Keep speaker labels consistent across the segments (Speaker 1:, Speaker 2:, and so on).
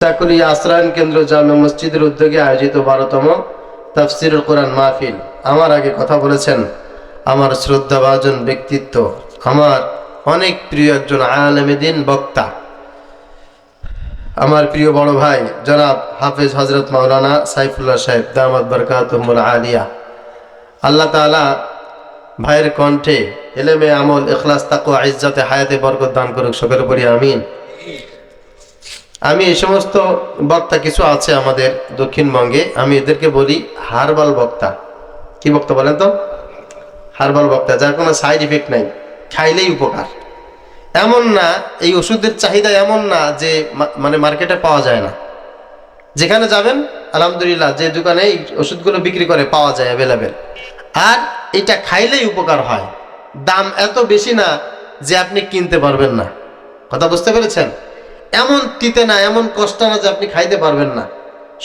Speaker 1: চাকুলিয়া আশ্রয়ন কেন্দ্র জামে মসজিদের উদ্যোগে আয়োজিত 12তম তাফসিরুল কোরআন মাহফিল। আমার আগে কথা বলেছেন আমার শ্রদ্ধাভাজন ব্যক্তিত্ব, আমার অনেক প্রিয় একজন আলেমে দ্বীন বক্তা, আমার প্রিয় বড় ভাই জনাব হাফেজ হযরত মাওলানা সাইফুল্লাহ সাহেব দামাত বরকাতুহুল আলিয়া। আল্লাহ তাআলা ভাইয়ের কণ্ঠে ইলমে আমল, ইখলাস, তাকওয়া, ইজ্জতে হায়াতে বরকত দান করুক, সকলে পড়ি আমিন। আমি এই সমস্ত বক্তা কিছু আছে আমাদের দক্ষিণবঙ্গে, আমি এদেরকে বলি হার্বাল বক্তা। কি বক্তা বলেন তো? হার্বাল বক্তা, যার কোনো সাইড ইফেক্ট নাই, খাইলেই উপকার। এমন না, এই ওষুধের চাহিদা এমন না যে মানে মার্কেটে পাওয়া যায় না। যেখানে যাবেন আলহামদুলিল্লাহ যে দোকানে এই ওষুধগুলো বিক্রি করে পাওয়া যায় অ্যাভেলেবেল। আর এটা খাইলেই উপকার হয়। দাম এত বেশি না যে আপনি কিনতে পারবেন না। কথা বুঝতে পেরেছেন? এমন তিতে না, এমন কষ্ট না যে আপনি খাইতে পারবেন না।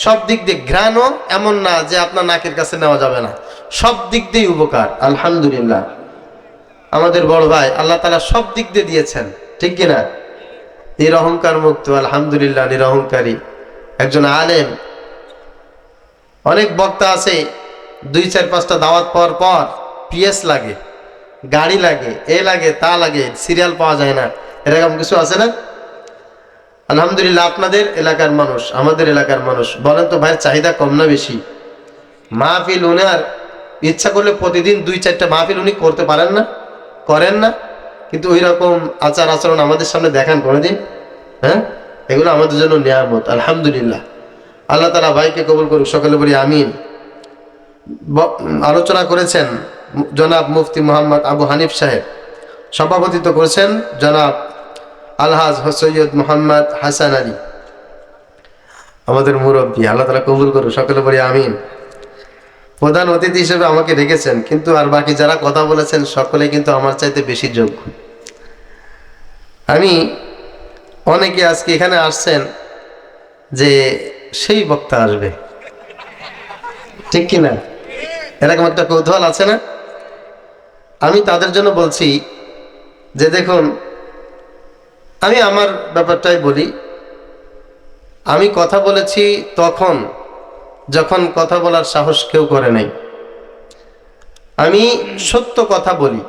Speaker 1: সব দিক দিয়ে ঘ্রাণও এমন না যে আপনার নাকের কাছে নেওয়া যাবে না। সব দিক দিয়ে উপকার আলহামদুলিল্লাহ। আমাদের বড় ভাই আল্লাহ তাআলা সব দিক দিয়ে দিয়েছেন, ঠিক কিনা? নিরহংকার মুক্ত আলহামদুলিল্লাহ, নিরহংকারী একজন আলেম। অনেক বক্তা আছে 2-4-5টা দাওয়াত পাওয়ার পর পিএস লাগে, গাড়ি লাগে, এ লাগে, তা লাগে, সিরিয়াল পাওয়া যায় না, এরকম কিছু আছে না? আলহামদুলিল্লাহ আপনাদের এলাকার মানুষ, আমাদের এলাকার মানুষ, বলেন তো ভাইয়ের চাহিদা কম না বেশি? মাহফিল উনার ইচ্ছা করলে প্রতিদিন 2-4টা মাহফিল উনি করতে পারেন না, করেন না, কিন্তু ওই রকম আচার আচরণ আমাদের সামনে দেখান কোনোদিন? হ্যাঁ, এগুলো আমাদের জন্য নিয়ামত আলহামদুলিল্লাহ। আল্লাহ তাআলা ভাইকে কবুল করুক, সকলে বলি আমিন। আলোচনা করেছেন জনাব মুফতি মোহাম্মদ আবু হানিফ সাহেব, সভাপতিত্ব করেছেন জনাব আলহাজ সৈয়দ মোহাম্মদ হাসান আলী, আমাদের মুরব্বী। আল্লাহ তাআলা কবুল করুক, সকলে বলি আমিন। প্রধান অতিথি হিসেবে আমাকে রেখেছেন, কিন্তু আর বাকি যারা কথা বলেছেন সকলে কিন্তু আমার চাইতে বেশি যোগ্য। আমি অনেকে আজকে এখানে আসছেন যে সেই বক্তা আসবে, ঠিক কিনা? এরকম একটা কৌতূহল আছে না? আমি তাদের জন্য বলছি যে দেখুন, আমি আমার ব্যাপারটাই বলি। আমি কথা বলেছি তখন যখন কথা বলার সাহস কেউ করে নাই। আমি সত্য কথা বলি।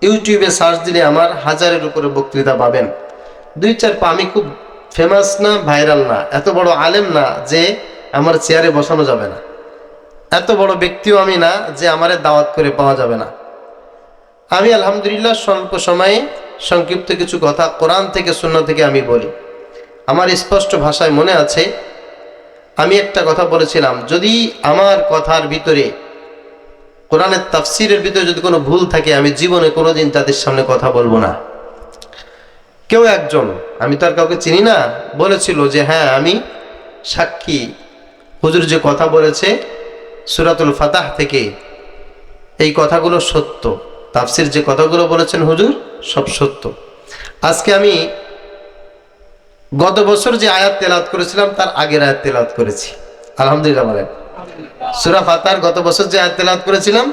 Speaker 1: ইউটিউবে সার্চ দিলে আমার 1000-এর উপরে বক্তৃতা পাবেন। 2-4 আমি খুব ফেমাস না, ভাইরাল না, এত বড় আলেম না যে আমার চেয়ারে বসানো যাবে না, এত বড় ব্যক্তিও আমি না যে আমারে দাওয়াত করে পাওয়া যাবে না। আমি আলহামদুলিল্লাহ স্বল্প সময়ে সংক্ষিপ্ত কিছু কথা কোরআন থেকে সুন্নাহ থেকে আমি বলি। আমার স্পষ্ট ভাষায় মনে আছে আমি একটা কথা বলেছিলাম, যদি আমার কথার ভিতরে কোরআনের তাফসিরের ভিতরে যদি কোনো ভুল থাকে আমি জীবনে কোনোদিন তাদের সামনে কথা বলবো না। কেউ একজন, আমি তো আর কাউকে চিনি না, বলেছিল যে হ্যাঁ আমি সাক্ষী, হুজুর যে কথা বলেছে সূরাতুল ফাতাহ থেকে এই কথাগুলো সত্য, তাফসির যে কথাগুলো বলেছেন হুজুর সব সত্য। আজকে আমি গত বছর যে আয়াত তেলাওয়াত করেছিলাম তার আগের আয়াত তেলাওয়াত করেছি আলহামদুলিল্লাহ। বলেন সূরা ফাতাহার গত বছর যে আয়াত তেলাওয়াত করেছিলাম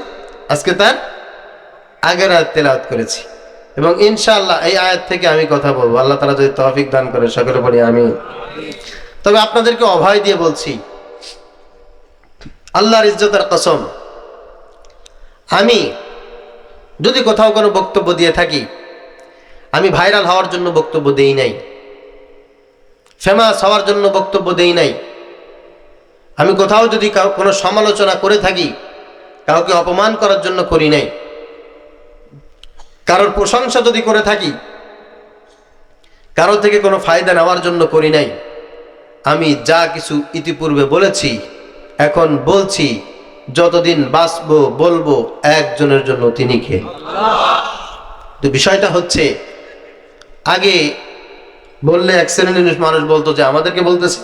Speaker 1: আজকে তার আগের আয়াত তেলাওয়াত করেছি, এবং ইনশাআল্লাহ এই আয়াত থেকে আমি কথা বলবো, আল্লাহ তাআলা যদি তৌফিক দান করে, সকলে বলি আমিন। তবে আপনাদেরকে অভয় দিয়ে বলছি, আল্লাহর ইজ্জতের কসম, আমি যদি কোথাও কোনো বক্তব্য দিয়ে থাকি, আমি ভাইরাল হওয়ার জন্য বক্তব্য দেই নাই, ফেমাস হওয়ার জন্য বক্তব্য দেই নাই। আমি কোথাও যদি কোনো সমালোচনা করে থাকি, কাউকে অপমান করার জন্য করি নাই। কারোর প্রশংসা যদি করে থাকি, কারো থেকে কোনো ফায়দা নেওয়ার জন্য করি নাই। আমি যা কিছু ইতিপূর্বে বলেছি এখন বলছি, যতদিন বাঁচবো বলবো একজনের জন্য, তিনি কে? তো বিষয়টা হচ্ছে, আগে বললে এক শ্রেণীর মানুষ বলতো যে আমাদেরকে বলতেছে,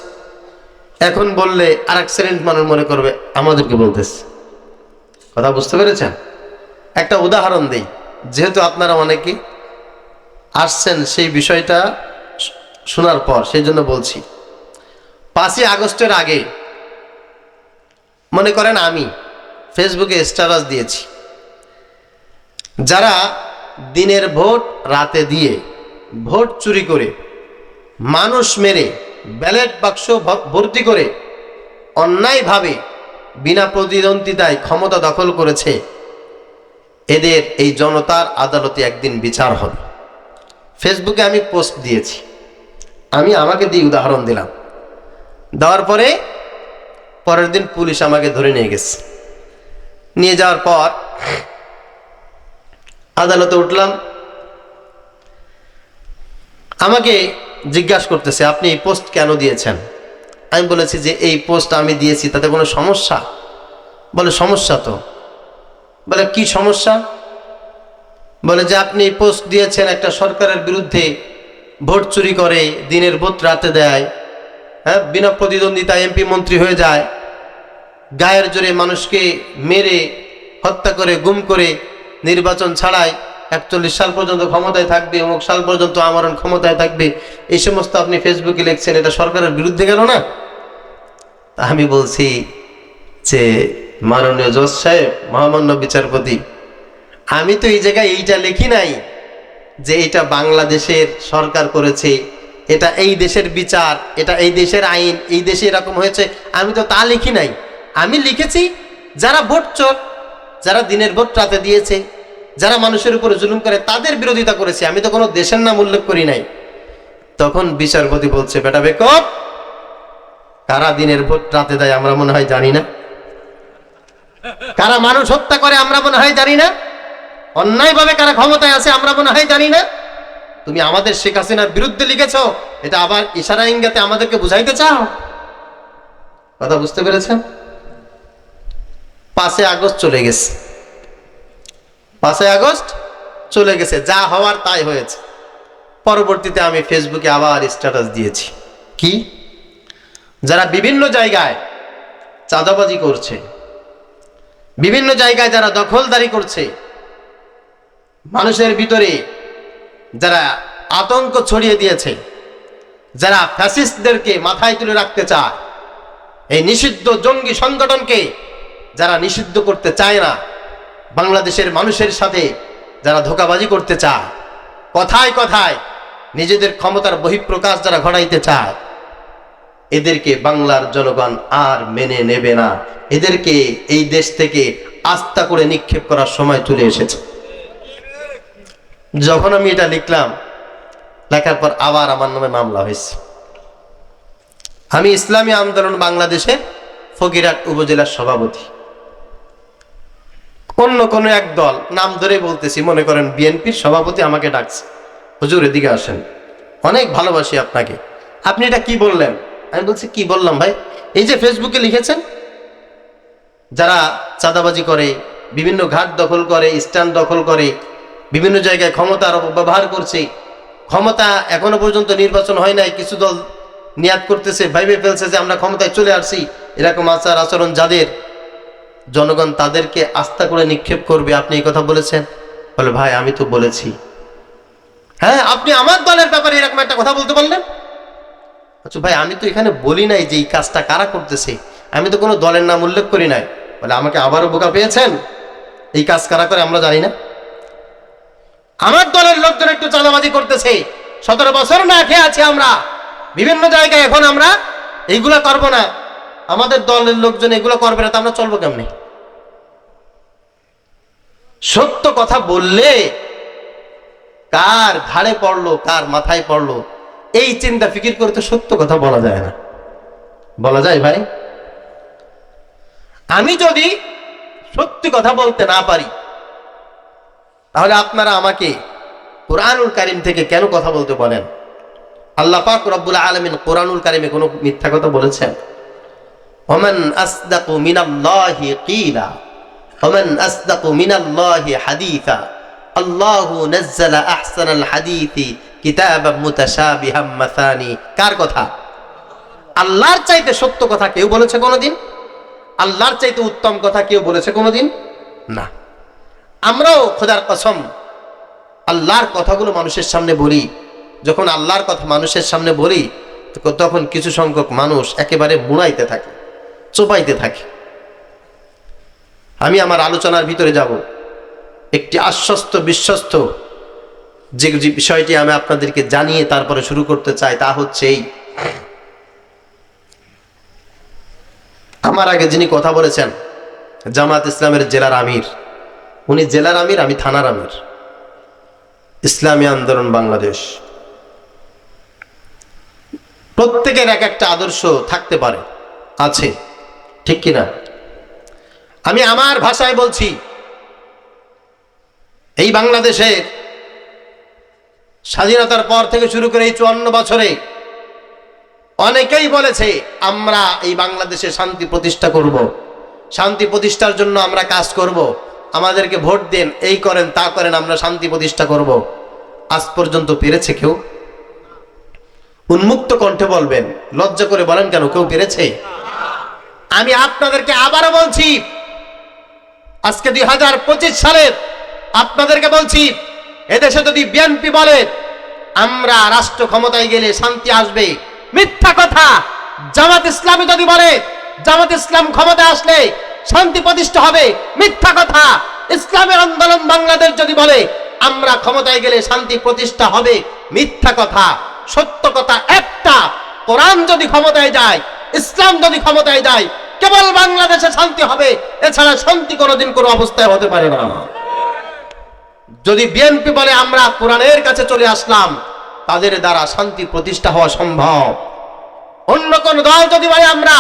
Speaker 1: এখন বললে আর এক শ্রেণীর মানুষ মনে করবে আমাদেরকে বলতেছে। কথা বুঝতে পেরেছেন? একটা উদাহরণ দেই, যেহেতু আপনারা অনেকে আসছেন সেই বিষয়টা শোনার পর, সেই জন্য বলছি। 5ই আগস্টের আগে মনে করেন আমি ফেসবুকে স্ট্যাটাস দিয়েছি, যারা দিনের ভোট রাতে দিয়ে ভোট চুরি করে মানুষ মেরে ব্যালট বাক্স ভর্তি করে অন্যায়ভাবে বিনা প্রতিদ্বন্দ্বিতায় ক্ষমতা দখল করেছে, এদের এই জনতার আদালতে একদিন বিচার হবে। ফেসবুকে আমি পোস্ট দিয়েছি, আমি আমাকে দিয়ে উদাহরণ দিলাম। দেওয়ার পরের দিন পুলিশ আমাকে ধরে নিয়ে গেছে। নিয়ে যাওয়ার পর আদালতে উঠলাম। আমাকে জিজ্ঞাসা করতেছে, আপনি এই পোস্ট কেন দিয়েছেন? আমি বলেছি যে এই পোস্ট আমি দিয়েছি, তাতে কোনো সমস্যা? বলে সমস্যা তো। বলে কি সমস্যা? বলে যে আপনি পোস্ট দিয়েছেন একটা সরকারের বিরুদ্ধে, ভোট চুরি করে, দিনের ভোট রাতে দেয়, হ্যাঁ, বিনা প্রতিদ্বন্দ্বিতা এমপি মন্ত্রী হয়ে যায়, গায়ের জোরে মানুষকে মেরে হত্যা করে গুম করে নির্বাচন ছাড়াই 41 সাল পর্যন্ত ক্ষমতায় থাকবে, অমুক সাল পর্যন্ত আমরণ ক্ষমতায় থাকবে, এই সমস্ত আপনি ফেসবুকে লিখছেন, এটা সরকারের বিরুদ্ধে গেল না? আমি বলছি যে মাননীয় জজ সাহেব, মহামান্য বিচারপতি, আমি তো এই জায়গায় এইটা লিখি নাই যে এটা বাংলাদেশের সরকার করেছে, এটা এই দেশের বিচার, এটা এই দেশের আইন, এই দেশে এরকম হয়েছে, আমি তো তা লিখি নাই। আমি লিখেছি যারা ভোট চোর, যারা দিনের ভোট রাতে দিয়েছে, যারা মানুষের উপরে জুলুম করে, তাদের বিরোধিতা করেছে, আমি তো কোনো দেশের নাম উল্লেখ করি নাই। তখন বিচারপতি বলছে, বেটা বেকব, কারা দিনের ভোট রাতে দেয় আমরা মনে হয় জানি না? কারা মানুষ হত্যা করে আমরা মনে হয় জানি না? অন্যায়ভাবে কারা ক্ষমতায় আছে আমরা মনে হয় জানি না? তুমি আমাদের শেখ হাসিনার বিরুদ্ধে লিখেছ, এটা আবার ইশারা ইঙ্গাতে আমাদেরকে বুঝাইতে চাও? কথা বুঝতে পেরেছেন? 5 আগস্ট চলে গেছে, 5 আগস্ট চলে গেছে, যা হওয়ার তাই হয়েছে। পরবর্তীতে আমি ফেসবুকে আবার স্ট্যাটাস দিয়েছি, কি যারা বিভিন্ন জায়গায় চাঁদাবাজি করছে, বিভিন্ন জায়গায় যারা দখলদারি করছে, মানুষের ভিতরে যারা আতঙ্ক ছড়িয়ে দিয়েছে, যারা ফ্যাসিস্টদেরকে মাথায় তুলে রাখতে চায়, এই নিষিদ্ধ জঙ্গি সংগঠনকে যারা নিষিদ্ধ করতে চায় না, বাংলাদেশের মানুষের সাথে যারা ধোঁকাবাজি করতে চায়, কথায় কথায় নিজেদের ক্ষমতার বহিঃপ্রকাশ যারা ঘটাইতে চায়, এদেরকে বাংলার জনগণ আর মেনে নেবে না। এদেরকে এই দেশ থেকে আস্থা করে নিক্ষেপ করার সময় চলে এসেছে। যখন আমি এটা লিখলাম, লেখার পর আবার আমার নামে মামলা হয়েছে। আমি ইসলামী আন্দোলন বাংলাদেশের ফকিরহাট উপজেলার সভাপতি। অন্য কোনো এক দল, নাম ধরে বলতেছি, মনে করেন বিএনপির সভাপতি আমাকে ডাকছে, হুজুর এদিকে আসেন, অনেক ভালোবাসি আপনাকে, আপনি এটা কি বললেন? আমি বলছি কি বললাম ভাই? এই যে ফেসবুকে লিখেছেন যারা চাঁদাবাজি করে, বিভিন্ন ঘাট দখল করে, স্ট্যান্ড দখল করে, বিভিন্ন জায়গায় ক্ষমতার অপব্যবহার করছে, ক্ষমতা এখনো পর্যন্ত নির্বাচন হয় নাই, কিছু দল নিয়াত করতেছে, ভাইবে ফেলছে যে আমরা ক্ষমতায় চলে আসছি, এরকম আচার আচরণ যাদের, জনগণ তাদেরকে আস্থা করে নিক্ষেপ করবে, আপনি এই কথা বলেছেন? বলে ভাই আমি তো বলেছি। হ্যাঁ, আপনি আমার দলের ব্যাপারে এরকম একটা কথা বলতে পারলেন? আচ্ছা ভাই, আমি তো এখানে বলি নাই যে এই কাজটা কারা করতেছে, আমি তো কোনো দলের নাম উল্লেখ করি নাই। বলে আমাকে আবারও বোকা পেয়েছেন? এই কাজ কারা করে আমরা জানি না? আমার দলের লোকজন একটু চাঁদাবাজি করতেছে, 17 বছর না খেয়ে আছি আমরা বিভিন্ন জায়গায়, এখন আমরা এইগুলা করবো না, আমাদের দলের লোকজন এগুলো করবে না, তা আমরা চলবো কেমনি? সত্য কথা বললে কার ঘাড়ে পড়লো, কার মাথায় পড়লো, এই চিন্তা ফিকির করে তো সত্য কথা বলা যায় না। বলা যায় ভাই? আমি যদি সত্যি কথা বলতে না পারি, তাহলে আপনারা আমাকে কোরআনুল কারীম থেকে কেন কথা বলতে বলেন? আল্লাহ পাক রব্বুল আলামিন কোরআনুল কারীমে কোনো মিথ্যা কথা বলেছেন? ওমান আসদাকু মিনাল্লাহি কিলা ওমান আসদাকু মিনাল্লাহি হাদিসা আল্লাহু নাযালা আহসানাল হাদিসি কিতাবাম মুতাশাবিহাম মাসানি। কার কথা? আল্লাহর চাইতে সত্য কথা কেউ বলেছে কোনোদিন? আল্লাহর চাইতে উত্তম কথা কেউ বলেছে কোনোদিন? না। আমরাও খোদার কসম আল্লাহর কথাগুলো মানুষের সামনে বলি। যখন আল্লাহর কথা মানুষের সামনে বলি, তখন কিছু সংখ্যক মানুষ একেবারে মুড়াইতে থাকে, চোপাইতে থাকে। আমি আমার আলোচনার ভিতরে যাব, একটি আশ্বস্ত বিশ্বস্ত যে বিষয়টি আমি আপনাদেরকে জানিয়ে তারপরে শুরু করতে চাই, তা হচ্ছে এই, আমার আগে যিনি কথা বলেছেন জামাত ইসলামের জেলার আমির, উনি জেলার আমির, আমি থানার আমির, ইসলামী আন্দোলন বাংলাদেশ। প্রত্যেকের এক একটা আদর্শ থাকতে পারে, আছে, ঠিক কিনা? আমি আমার ভাষায় বলছি, এই বাংলাদেশে স্বাধীনতার পর থেকে শুরু করে এই 54 বছরে অনেকেই বলেছে আমরা এই বাংলাদেশে শান্তি প্রতিষ্ঠা করব, শান্তি প্রতিষ্ঠার জন্য আমরা কাজ করব, আমাদেরকে ভোট দেন, এই করেন তা করেন, আমরা শান্তি প্রতিষ্ঠা করব। আজ পর্যন্ত পেরেছে কেউ? উন্মুক্ত কণ্ঠে বলবেন, লজ্জা করে বলেন কেন, কেউ পেরেছে? আমি আপনাদেরকে আবারও বলছি, আজকে 2025 সালে আপনাদেরকে বলছি, এদেশে যদি বিএনপি বলে আমরা রাষ্ট্র ক্ষমতায় গেলে শান্তি আসবে, মিথ্যা কথা। জামাত ইসলামী যদি বলে জামাত ইসলাম ক্ষমতায় আসলে শান্তি প্রতিষ্ঠা হবে, মিথ্যা কথা। ইসলামের আন্দোলন বাংলাদেশ যদি বলে আমরা ক্ষমতায় গেলে শান্তি প্রতিষ্ঠা হবে, মিথ্যা কথা। সত্য কথা একটা, কোরআন যদি ক্ষমতায় যায়, ইসলাম যদি ক্ষমতায় যায়, কেবল বাংলাদেশে শান্তি হবে, এছাড়া শান্তি কোনোদিন কোনো অবস্থায় হতে পারে না। যদি বিএনপি বলে আমরা কোরআনের কাছে চলে আসলাম, তাদের দ্বারা শান্তি প্রতিষ্ঠা হওয়া সম্ভব। অন্য কোন দল যদি বলে আমরা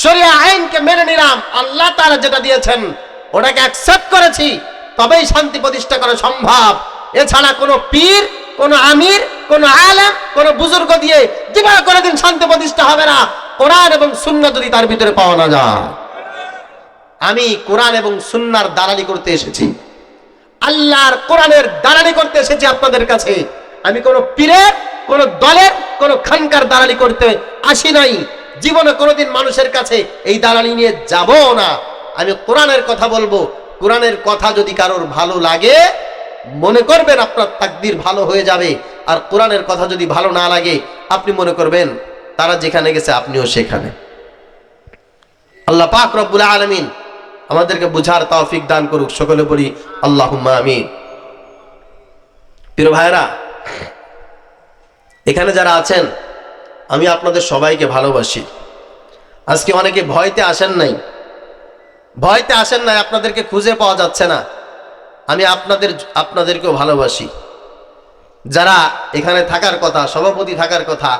Speaker 1: শরিয়া আইনকে মেনে নিলাম, আল্লাহ তাআলা যেটা দিয়েছেন ওটাকে অ্যাকসেপ্ট করেছি, তবেই শান্তি প্রতিষ্ঠা করা সম্ভব। এছাড়া কোনো পীর, কোনো আমির, কোনো আলেম, কোনো বুজুর্গ দিয়ে জীবনে কোনোদিন শান্তি প্রতিষ্ঠা হবে না, কোরআন এবং সুন্নাহ যদি তার ভিতরে পাওয়া না যায়। আমি কোরআন এবং সুন্নাহর দালালি করতে এসেছি, আল্লাহর কোরআনের দালালি করতে এসেছি আপনাদের কাছে। আমি কোনো পীরের, কোনো দলের, কোনো খানকার দালালি করতে আসি নাই। জীবনে কোনোদিন মানুষের কাছে এই দালালি নিয়ে যাব না। আমি কোরআনের কথা বলবো। কোরআনের কথা যদি কারোর ভালো লাগে, মনে করবেন আপনার তাকদীর ভালো হয়ে যাবে। আর কোরআনের কথা যদি ভালো না লাগে, আপনি মনে করবেন তারা যেখানে গেছে আপনিও সেখানে। আল্লাহ পাক রব্বুল আলামিন আমাদেরকে বুঝার তৌফিক দান করুক, সকলে বলি আল্লাহুম্মা আমিন। প্রিয় ভাইরা, এখানে যারা আছেন, আমি আপনাদের সবাইকে ভালোবাসি। আজকে অনেকে ভয়তে আসেন নাই, ভয়তে আসেন নাই, আপনাদেরকে খুঁজে পাওয়া যাচ্ছে না। আমি আপনাদেরকেও ভালোবাসি। যারা এখানে থাকার কথা, সভাপতি থাকার কথা,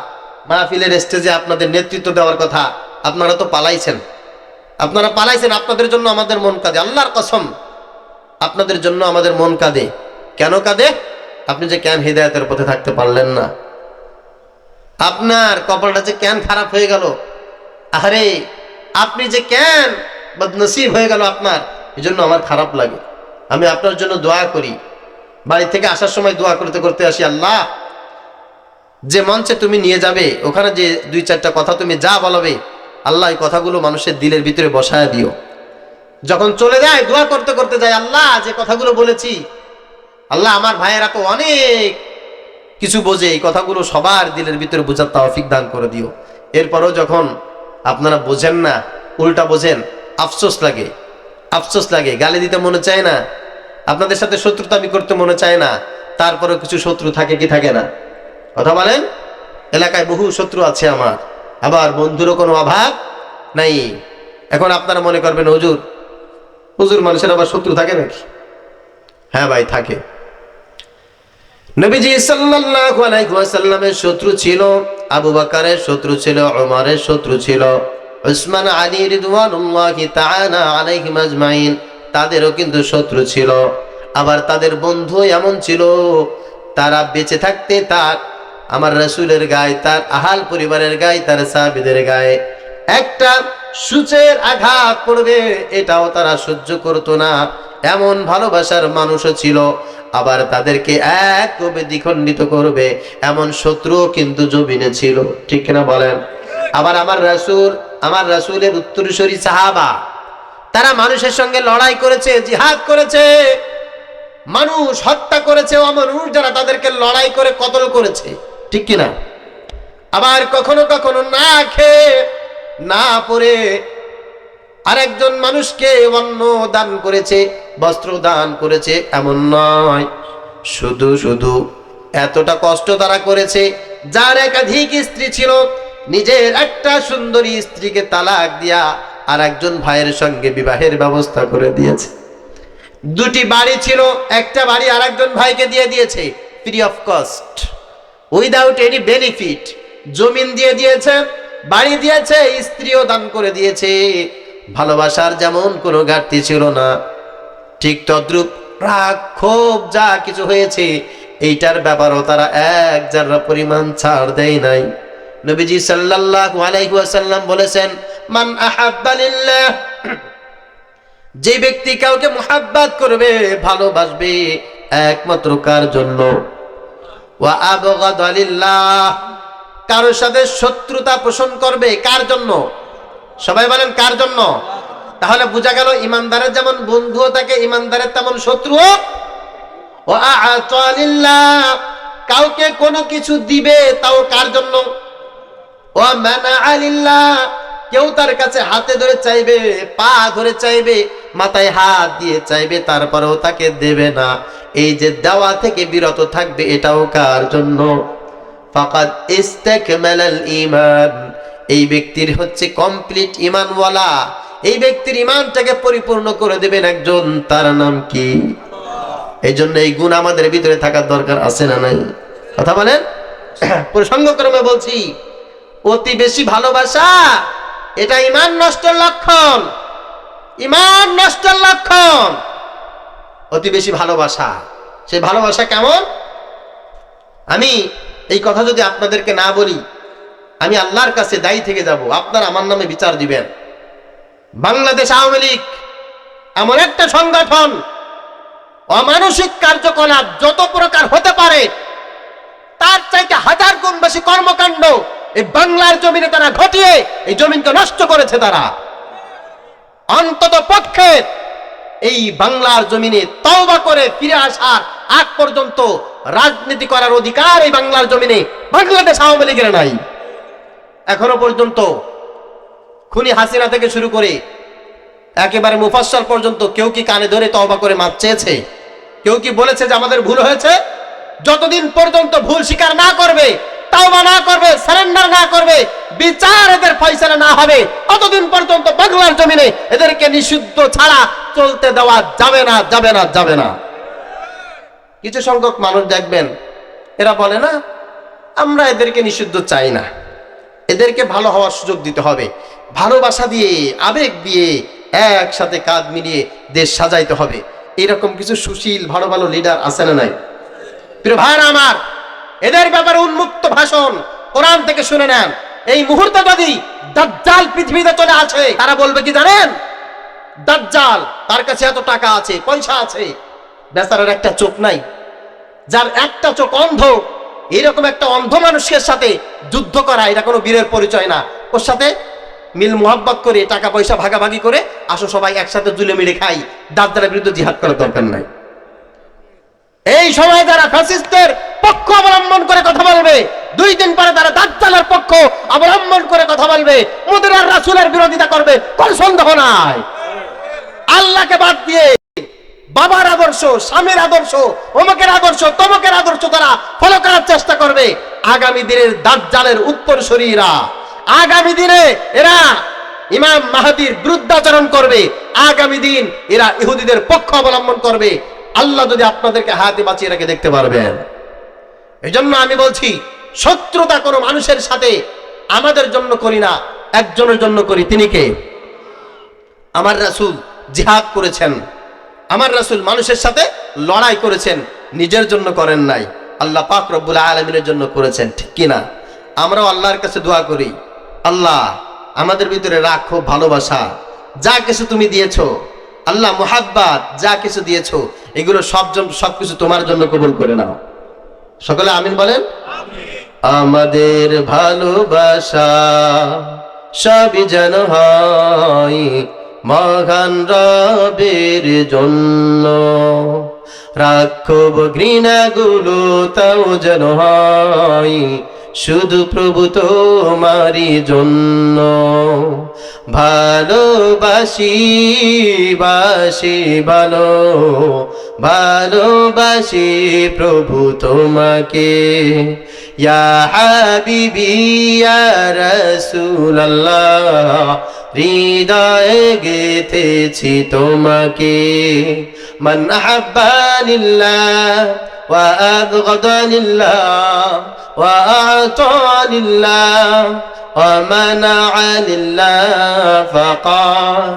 Speaker 1: মাহফিলের স্টেজে আপনাদের নেতৃত্ব দেওয়ার কথা, আপনারা তো পালাইছেন, আপনারা পালাইছেন। আপনাদের জন্য আমাদের মন কাঁদে, আল্লাহর কসম, আপনাদের জন্য আমাদের মন কাঁদে। কেন কাঁদে? আপনি যে কেন হিদায়াতের পথে থাকতে পারলেন না, আপনার কপালটা যে কেন খারাপ হয়ে গেল, আরে আপনি যে কেন বদনসিব হয়ে গেল আপনার, এই জন্য আমার খারাপ লাগে। আমি আপনার জন্য দোয়া করি। বাড়ি থেকে আসার সময় দোয়া করতে করতে আসি, আল্লাহ যে মঞ্চে তুমি নিয়ে যাবে, ওখানে যে 2-4টা কথা তুমি যা বলবে, আল্লাহ এই কথাগুলো মানুষের দিলের ভিতরে বসায় দিও। যখন চলে যায় দোয়া করতে করতে যায়, আল্লাহ যে কথাগুলো বলেছি, আল্লাহ আমার ভাইয়েরা তো অনেক কিছু বোঝে, এই কথাগুলো সবার দিলের ভিতরে বোঝার তৌফিক দান করে দিও। এরপরও যখন আপনারা বোঝেন না, উল্টা বোঝেন, আফসোস লাগে, আফসোস লাগে। গালি দিতে মনে চায় না, আপনাদের সাথে শত্রুতা আমি করতে মনে চায় না, তারপরেও কিছু শত্রু থাকে কি থাকে না? কথা বলেন। এলাকায় বহু শত্রু আছে আমার, আবার বন্ধুরও কোনো অভাব নাই। এখন আপনারা মনে করবেন হুজুর, হুজুর মানুষের আবার শত্রু থাকে নাকি? হ্যাঁ ভাই, থাকে। নবীজি সাল্লাল্লাহু আলাইহি ওয়াসাল্লামের শত্রু ছিল, আবু বকরের শত্রু ছিল, ওমরের শত্রু ছিল, উসমান, আলী রিদওয়ানুল্লাহি তাআলা আলাইহিম আজমাইন, তাদেরও কিন্তু শত্রু ছিল। আবার তাদের বন্ধু এমন ছিল, তারা বেঁচে থাকতে তার আমার রাসূলের গায়ে, তার আহাল পরিবারের গায়ে, তার সাহাবীদের গায়ে একটা সূচের আঘাত পড়বে এটাও তারা সহ্য করত না। এমন ভালোবাসার মানুষও ছিল। আবার তাদেরকে এক কবে দ্বিখণ্ডিত করবে এমন শত্রুও কিন্তু জমিনে ছিল, ঠিক কিনা বলেন? আবার আমার রাসূলের উত্তরসূরি সাহাবা, তারা মানুষের সঙ্গে লড়াই করেছে, জিহাদ করেছে, মানুষ হত্যা করেছে, অমানুষ যারা তাদেরকে লড়াই করে কতল করেছে, ঠিক কিনা? আবার কখনো কখনো না খেয়ে না পরে আরেকজন মানুষকে অন্ন দান করেছে, বস্ত্র দান করেছে। এমন নয়, শুধু শুধু এতটা কষ্ট তারা করেছে, যার একাধিক স্ত্রী ছিল নিজের একটা সুন্দরী স্ত্রীকে তালাক দিয়া আর একজন ভাইয়ের সঙ্গে বিবাহের ব্যবস্থা করে দিয়েছে। দুটি বাড়ি ছিল, একটা বাড়ি আর একজন ভাইকে দিয়ে দিয়েছে free of cost, without any benefit. জমিন দিয়ে দিয়েছে, বাড়ি দিয়েছে, স্ত্রীও দান করে দিয়েছে। ভালোবাসার যেমন কোনো ঘাটতি ছিল না, ঠিক তদ্রূপ রাগ ক্ষোভ যা কিছু হয়েছে এইটার ব্যাপারও তারা এক যারা পরিমাণ ছাড় দেয় নাই। নবীজি সাল্লাল্লাহু আলাইহি ওয়াসাল্লাম বলেছেন, মান আহাব্বা লিল্লাহ, যে ব্যক্তি কাউকে মুহাব্বত করবে, ভালোবাসবে, একমাত্র কার জন্য? ওয়া আবগাদা লিল্লাহ, কারোর সাথে শত্রুতা পোষণ করবে, কার জন্য? সবাই বলেন কার জন্য? তাহলে বোঝা গেল ইমানদারের যেমন বন্ধুও থাকে, ইমানদারের তেমন শত্রুও। ওয়া আ'তা লিল্লাহ, কাউকে কোনো কিছু দিবে তাও কার জন্য? ওয়া মানা'a লিল্লাহ, কেউ তার কাছে হাতে ধরে চাইবে, পা ধরে চাইবে, মাথায় হাত দিয়ে চাইবে, তারপরেও তাকে দেবে না, এই যে দেওয়া থেকে বিরত থাকবে, এটাও কার জন্য? ফাকাদ ইস্তাকমালাল ঈমান, এই ব্যক্তির হচ্ছে কমপ্লিট ঈমানওয়ালা, এই ব্যক্তির ঈমানটাকে পরিপূর্ণ করে দেবেন একজন, তার নাম কি? এই জন্য এই গুণ আমাদের ভিতরে থাকার দরকার আছে না নাই? কথা বলেন। প্রসঙ্গক্রমে বলছি, অতি বেশি ভালোবাসা এটা ঈমান নষ্টের লক্ষণ, ঈমান নষ্টের লক্ষণ। অতি বেশি ভালোবাসা, সেই ভালোবাসা কেমন? আমি এই কথা যদি আপনাদেরকে না বলি, আমি আল্লাহর কাছে দায়ী থেকে যাব, আপনারা আমার নামে বিচার দিবেন। বাংলাদেশ আওয়ামী লীগ এমন একটা সংগঠন, অমানসিক কার্যকলাপ যত প্রকার হতে পারে তার চাইতে হাজার গুণ বেশি কর্মকাণ্ড এই বাংলার জমিনে তারা ঘটিয়ে এই জমিনকে নষ্ট করেছে। তারা অন্তত পক্ষে এই বাংলার জমিনে তওবা করে ফিরে আসার আগ পর্যন্ত রাজনীতি করার অধিকার এই বাংলার জমিনে বাংলাদেশ আওয়ামী লীগের নাই। এখনো পর্যন্ত খুনি হাসিনা থেকে শুরু করে একেবারে মুফাসসাল পর্যন্ত কেউ কি কানে ধরে তওবা করে মাপ চেয়েছে? কেউ কি বলেছে যে আমাদের ভুল হয়েছে? যতদিন পর্যন্ত ভুল স্বীকার না করবে, তওবা না করবে, সারেন্ডার না করবে, বিচার এদের ফয়সালা না হবে, ততদিন পর্যন্ত বাংলার জমিনে এদেরকে নিষিদ্ধ ছাড়া চলতে দেওয়া যাবে না, যাবে না, যাবে না। কিছু সংখ্যক মানুষ দেখবেন এরা বলে না, আমরা এদেরকে নিষিদ্ধ চাই না, এদেরকে ভালো হওয়ার সুযোগ দিতে হবে, ভালোবাসা দিয়ে, আবেগ দিয়ে একসাথে কাঁধ মিলিয়ে দেশ সাজাইতে হবে। এরকম কিছু সুশীল ভালো ভালো লিডার আছে না নাই? প্রিয় ভাইরা আমার, এদের ব্যাপারে উন্মুক্ত ভাষণ কোরআন থেকে শুনে নেন। এই মুহূর্তে যদি দাজ্জাল পৃথিবীতে চলে আসে, তারা বলবে কি জানেন? দাজ্জাল, তার কাছে এত টাকা আছে, পয়সা আছে, বেচারার একটা চোখ নাই, যার একটা চোখ অন্ধ, এরকম একটা অন্ধ মানুষের সাথে যুদ্ধ করা এটা কোনো বীরের পরিচয় না। ওর সাথে মিল মোহাব্বত করে টাকা পয়সা ভাগাভাগি করে আসো সবাই একসাথে জুলে মিলে খাই, দাজ্জালের বিরুদ্ধে জিহাদ করার দরকার নাই। এই সময় যারা ফ্যাসিস্টের পক্ষ অবলম্বন করে কথা বলবে, 2 দিন পরে তারা দাজ্জালের পক্ষ অবলম্বন করে কথা বলবে, মুদিরার রাসূলের বিরোধিতা করবে, কোন সন্দেহ নাই। আল্লাহকে বাদ দিয়ে বাবার আদর্শ, স্বামীর আদর্শ, অমুকের আদর্শ, তমুকের আদর্শ তারা ফলো করার চেষ্টা করবে। আগামী দিনের দাজ্জালের উত্তরসূরিরা, আগামী দিনে এরা ইমাম মাহদীর বিরুদ্ধাচরণ করবে, আগামী দিন এরা ইহুদিদের পক্ষ অবলম্বন করবে। আল্লাহ যদি আপনাদেরকে হাতে বাঁচিয়ে রেখে দেখতে পারবেন। এই জন্য আমি বলছি, শত্রুতা কোনো মানুষের সাথে আমাদের জন্য করি না, একজনের জন্য করি। তিনি কে? আমার রাসূল জিহাদ করেছেন, আমার রাসূল মানুষের সাথে লড়াই করেছেন, নিজের জন্য করেন নাই, আল্লাহ পাক রব্বুল আলামিনের জন্য করেছেন, ঠিক কি না? আমরাও আল্লাহর কাছে দোয়া করি, আল্লাহ আমাদের ভিতরে রাখো ভালোবাসা, যা কিছু তুমি দিয়েছো, আল্লাহ মুহাব্বত যা কিছু দিয়েছো, এগুলো সবকিছু তোমার জন্য কবুল করে নাও। সকলে আমিন বলেন। আমাদের ভালোবাসা সবই যেন হয় মহান রবের জন্য, রাখব ঘৃণাগুলো তাও যেন হয় শুধু প্রভু তোমারই জন্য। ভালোবাসি বাসি ভালো ভালোবাসি প্রভু তোমাকে, ইয়া হাবিবি ইয়া রাসূলুল্লাহ, হৃদয়ে গেথেছি তোমাকে। মান আহাব্বানিল্লাহ ওয়া আবগাদানিল্লাহ ওয়া আ'তানিল্লাহ ওয়া মানা'ানিল্লাহ ফাকাদ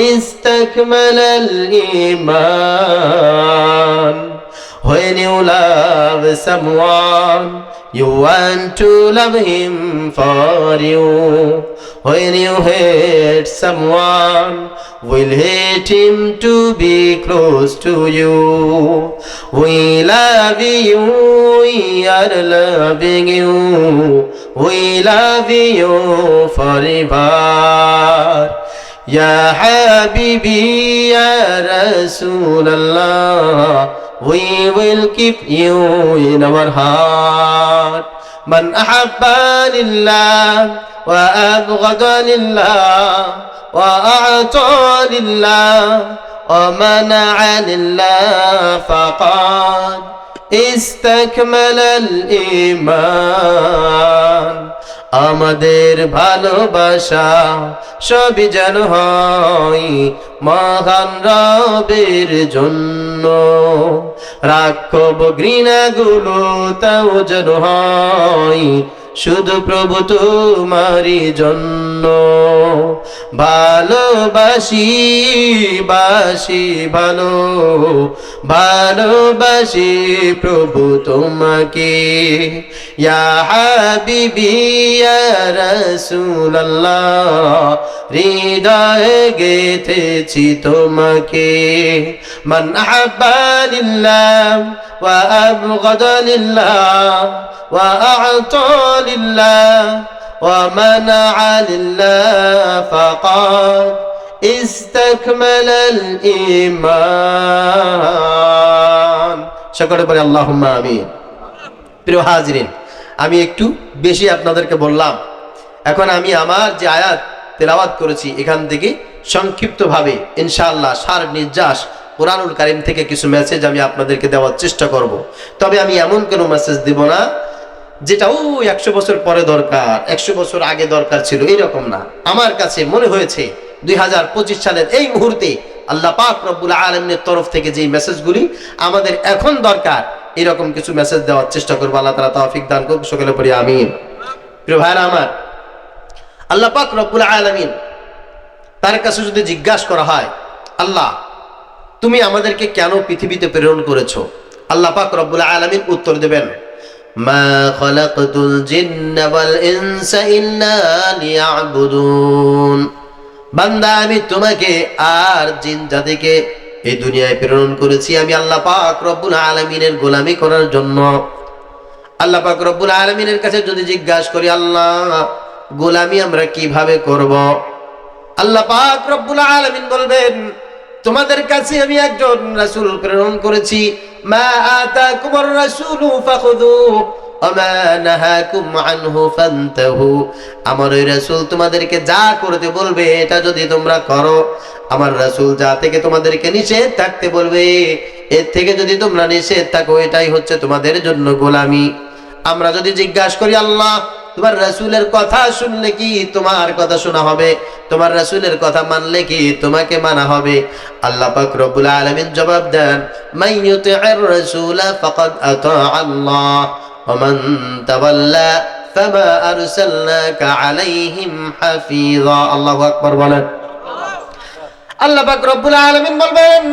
Speaker 1: ইস্তাকমালাল ঈমান। When you love someone, you want to love him for you. When you hate someone, will hate him to be close to you. We love you, we are loving you, we love you forever. Ya Habibi, Ya Rasulallah, we will keep you in our heart. Man ahabbanillah wa abghadalillah wa a'tanillah wa mana'anillah faqad istakmalal iman. আমাদের ভালোবাসা সবই যেন হয় মহান রবের জন্য, রাখব ঘৃণাগুলো তাও যেন হয় শুধু প্রভু তোমারই জন্য। ভালোবাসি বাসি ভালো, ভালোবাসি প্রভু তোমাকে, ইয়া হাবিবি ইয়া রাসূলুল্লাহ, হৃদয়ে গেথেছি তোমাকে। মান আহাব্বানিল্লাহ ওয়া আবগাদানিল্লাহ ওয়া আ'তানিল্লাহ ওয়া মানা'ানিল্লাহ ফাকাদ ইস্তাকমালাল ঈমান। সকলে বলে আল্লাহুম্মা আমিন। প্রিয় হাজিরিন, আমি একটু বেশি আপনাদেরকে বললাম। এখন আমি আমার যে আয়াত তেলাওয়াত করেছি এখান থেকে সংক্ষিপ্তভাবে ইনশাআল্লাহ সার নির্যাস কোরআনুল কারীম থেকে কিছু মেসেজ আমি আপনাদেরকে দেওয়ার চেষ্টা করব। তবে আমি এমন কোনো মেসেজ দিব না যেটা 100 বছর পরে দরকার, 100 বছর আগে দরকার ছিল, এরকম না। আমার কাছে মনে হয়েছে 2025 সালের এই মুহূর্তে আল্লাহ পাক রব্বুল আলামিনের তরফ থেকে যে মেসেজগুলি আমাদের এখন দরকার, এরকম কিছু মেসেজ দেওয়ার চেষ্টা করবো। আল্লাহ তাআলা তৌফিক দান করুন, সকলে পড়ি আমিন। প্রিয় ভাইরা আমার, আল্লাহ পাক রব্বুল আলামিন তার কাছে যদি জিজ্ঞাসা করা হয়, আল্লাহ তুমি আমাদেরকে কেন পৃথিবীতে প্রেরণ করেছো, আল্লাহ পাক রব্বুল আলামিন উত্তর দেবেন, মা খালাকতুল জিন্না ওয়াল ইনসা ইল্লা লিয়াবুদুন। বান্দা, আমি তোমাকে আর জিন জাতিকে এই দুনিয়ায় প্রেরণ করেছি আমি আল্লাহ পাক রব্বুল আলামিনের গোলামি করার জন্য। আল্লাহ পাক রব্বুল আলামিনের কাছে যদি জিজ্ঞাসা করি, আল্লাহ গোলামি আমরা কিভাবে করব, আল্লাহ পাক রব্বুল আলামিন বলবেন, তোমাদের কাছে আমি একজন রাসূল প্রেরণ করেছি। মা আতাকুমুর রাসূলু ফাখুযুহু ওয়া মা নাহাকুম আনহু ফান্তাহু। আমার ওই রাসূল তোমাদেরকে যা করতে বলবে এটা যদি তোমরা করো, আমার রাসূল যা থেকে তোমাদেরকে নিষেধ থাকতে বলবে এর থেকে যদি তোমরা নিষেধ থাকো, এটাই হচ্ছে তোমাদের জন্য গোলামি। আমরা যদি জিজ্ঞাসা করি, আল্লাহ তোমার রাসূলের কথা শুনলে কি তোমার কথা শোনা হবে, তোমার রাসূলের কথা মানলে কি তোমাকে মানা হবে, আল্লাহ পাক রব্বুল আলামিন জবাব দেন, মান ইউতি'আর রাসূলা ফাকাদ আতা আল্লাহ ওয়া মান তাওয়াল্লা ফামা আরসালনাকা আলাইহিম হাফিযা। আল্লাহু আকবার বলেন। আল্লাহ পাক রব্বুল আলামিন বলবেন,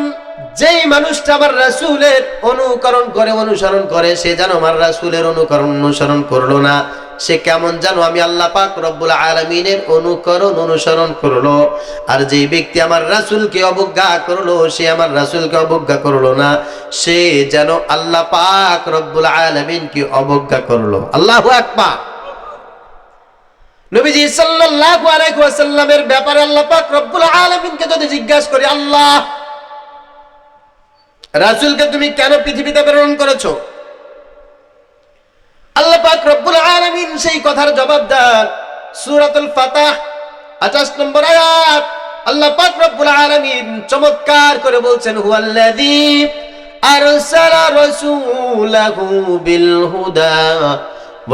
Speaker 1: যেই মানুষটা আমার রাসূলের অনুসরণ করে সে যেন আমার রাসূলের অনুসরণ করলো না, সে কেমন জানো আমি আল্লাহ পাক রব্বুল আলামিনের অনুসরণ করলো। আর যেই ব্যক্তি আমার রাসূলকে অবজ্ঞা করলো, সে আমার রাসূলকে অবজ্ঞা করলো না, সে যেন আল্লাহ পাক রব্বুল আলামিনকে অবজ্ঞা করলো। আল্লাহু আকবার। নবীজি সাল্লাল্লাহু আলাইহি ওয়াসাল্লামের ব্যাপারে আল্লাহ পাক রব্বুল আলামিনকে যদি জিজ্ঞাসা করি, আল্লাহ রাসূলকে তুমি কেন পৃথিবীতে প্রেরণ করেছো, আল্লাহ পাক রব্বুল আলামিন সেই কথার জবাব দেন সূরাতুল ফাতহ 28 নম্বর আয়াত। আল্লাহ পাক রব্বুল আলামিন চমৎকার করে বলছেন, হুয়াল্লাযী আরসালা রাসূলাহু বিল হুদা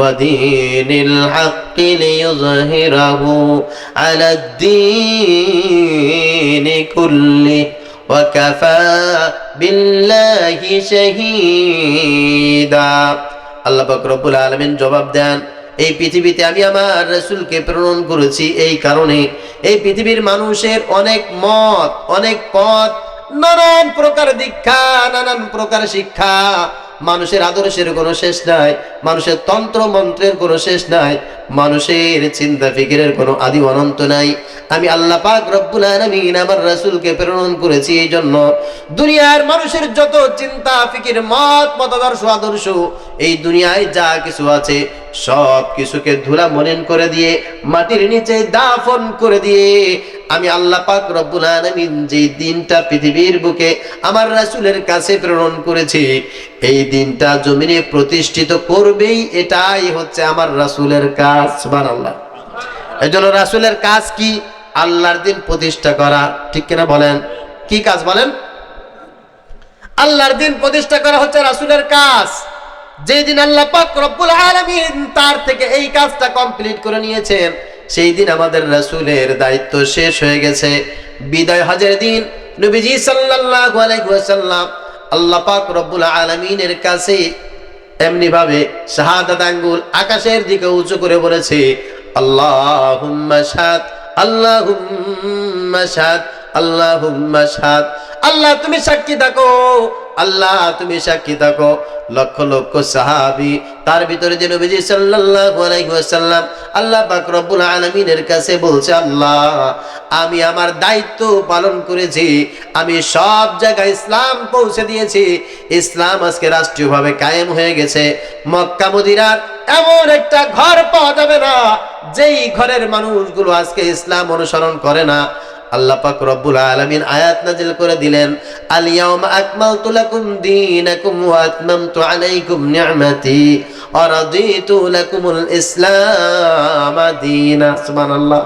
Speaker 1: ودين الحق ليظهره على الدين كله وكفى بالله شهيدا আল্লাহ পাক রব্বুল আলামিন জবাব দেন, এই পৃথিবীতে আমি আমার রাসূলকে প্রেরণ করেছি এই কারণে এই পৃথিবীর মানুষের অনেক মত, অনেক পথ, নানান প্রকার দীক্ষা, নানান প্রকার শিক্ষা, মানুষের আদর্শের কোনো শেষ নাই, মানুষের তন্ত্র মন্ত্রের কোনো শেষ নাই, মানুষের চিন্তা ফিকিরের কোনো আদি অনন্ত নাই। আমি আল্লাহ পাক রব্বুল আলামিন আমার রাসূলকে প্রেরণ করেছি এই জন্য দুনিয়ার মানুষের যত চিন্তা ফিকির, মত মতাদর্শ, আদর্শ এই দুনিয়ায় যা কিছু আছে সব কিছুকে ধুলা মলিন করে দিয়ে মাটির নিচে দাফন করে দিয়ে আমি আল্লাহ পাক রব্বুল আলামিন যে দিনটা পৃথিবীর বুকে আমার রাসূলের কাছে প্রেরণ করেছি এই দিনটা জমিনে প্রতিষ্ঠিত করবেই, এটাই হচ্ছে আমার রাসূলের কাজ। সুবহানাল্লাহ। এজন্য রাসূলের কাজ কি? আল্লাহর দিন প্রতিষ্ঠা করা, ঠিক কিনা বলেন? কি কাজ বলেন? আল্লাহর দিন প্রতিষ্ঠা করা হচ্ছে রাসূলের কাজ। যেই দিন আল্লাহ পাক রব্বুল আলামিন তার থেকে এই কাজটা কমপ্লিট করে নিয়েছেন সেই দিন আমাদের রাসূলের দায়িত্ব শেষ হয়ে গেছে। বিদায় হজের দিন নবীজি সাল্লাল্লাহু আলাইহি ওয়াসাল্লাম আল্লাহ পাক রব্বুল আলামিনের কাছে এমনি ভাবে শাহাদাত আঙ্গুল আকাশের দিকে উঁচু করে বলেছে, আল্লাহুম্মা শাহাদ, আল্লাহুম্মা শাহাদ, আল্লাহুম্মা শাহাদ। আল্লাহ তুমি সাক্ষী থাকো, আল্লাহ তুমি সাক্ষী থাকো। লক্ষ লক্ষ সাহাবী, তার ভিতরে যে নবীজি সাল্লাল্লাহু আলাইহি ওয়াসাল্লাম আল্লাহ পাক রব্বুল আলামিনের কাছে বলছে, আল্লাহ আমি আমার দায়িত্ব পালন করেছি, আমি সব জায়গায় ইসলাম পৌঁছে দিয়েছি, ইসলাম আজকে রাষ্ট্রীয়ভাবে কায়েম হয়ে গেছে। মক্কা মদিনার এমন একটা ঘর পাওয়া যাবে না যেই ঘরের মানুষগুলো আজকে ইসলাম অনুসরণ করে না। আল্লাহ পাক রব্বুল আলামিন আয়াত নাযিল করে দিলেন, আল ইয়াউমা আকমালতু লাকুম দীনাকুম ওয়া আতমামতু আলাইকুম নি'মাতি ওয়া রাদিতু লাকুমুল ইসলাম দীনা। সুবহানাল্লাহ।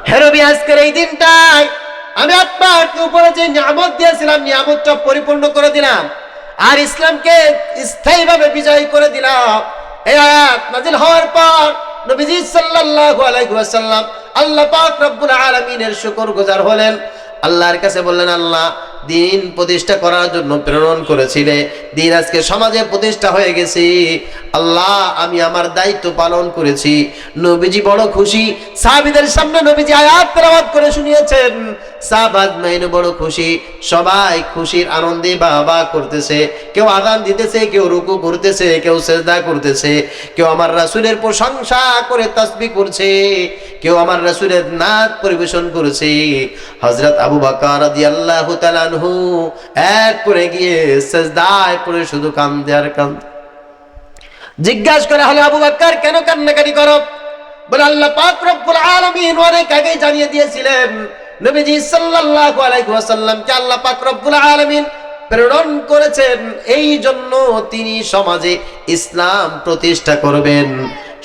Speaker 1: হে নবী, আজকের এই দিনটাই আমি আপনার উপরে যে নিয়ামত দিয়েছিলাম নিয়ামতটা পরিপূর্ণ করে দিলাম আর ইসলামকে স্থায়ীভাবে বিজয় করে দিলাম। এই আয়াত নাযিল হওয়ার পর নবীজি সাল্লাল্লাহু আলাইহি ওয়াসাল্লাম আল্লাহ পাক রব্বুল আলামিনের শুকরগুজার হলেন। আল্লাহর কাছে বললেন, আল্লাহ দিন প্রতিষ্ঠা করার জন্য প্রেরণ করেছিলে, দিন আজকে সমাজে প্রতিষ্ঠা হয়ে গেছে। আল্লাহ আমি আমার দায়িত্ব পালন করেছি। নবীজি বড় খুশি। সাহাবীদের সামনে নবীজি আয়াত তেলাওয়াত করে শুনিয়েছেন। সাহাবাজ মাইন বড় খুশি, সবাই খুশির আনন্দে বাবা করতেছে, কেউ আযান দিতেছে, কেউ রুকু করতেছে, কেউ সিজদা করতেছে, কেউ আমার রাসূলের প্রশংসা করে তাসবিহ করছে, কেউ আমার রাসূলের নাত পরিবেশন করেছে। হযরত আবু বকর রাদিয়াল্লাহু তাআলা আনহু এক করে গিয়ে সিজদায় পড়ে শুধু কান্দে আর কান্দে। জিজ্ঞাসা করে, হলো আবু বকর কেন কান্নাকাটি করো? বলে, আল্লাহ পাক রব্বুল আলামিন অনেক আগেই জানিয়ে দিয়েছিলেন নবীজি সাল্লাল্লাহু আলাইহি ওয়াসাল্লামকে আল্লাহ পাক রব্বুল আলামিন প্রেরণ করেছেন এই জন্য তিনি সমাজে ইসলাম প্রতিষ্ঠা করবেন।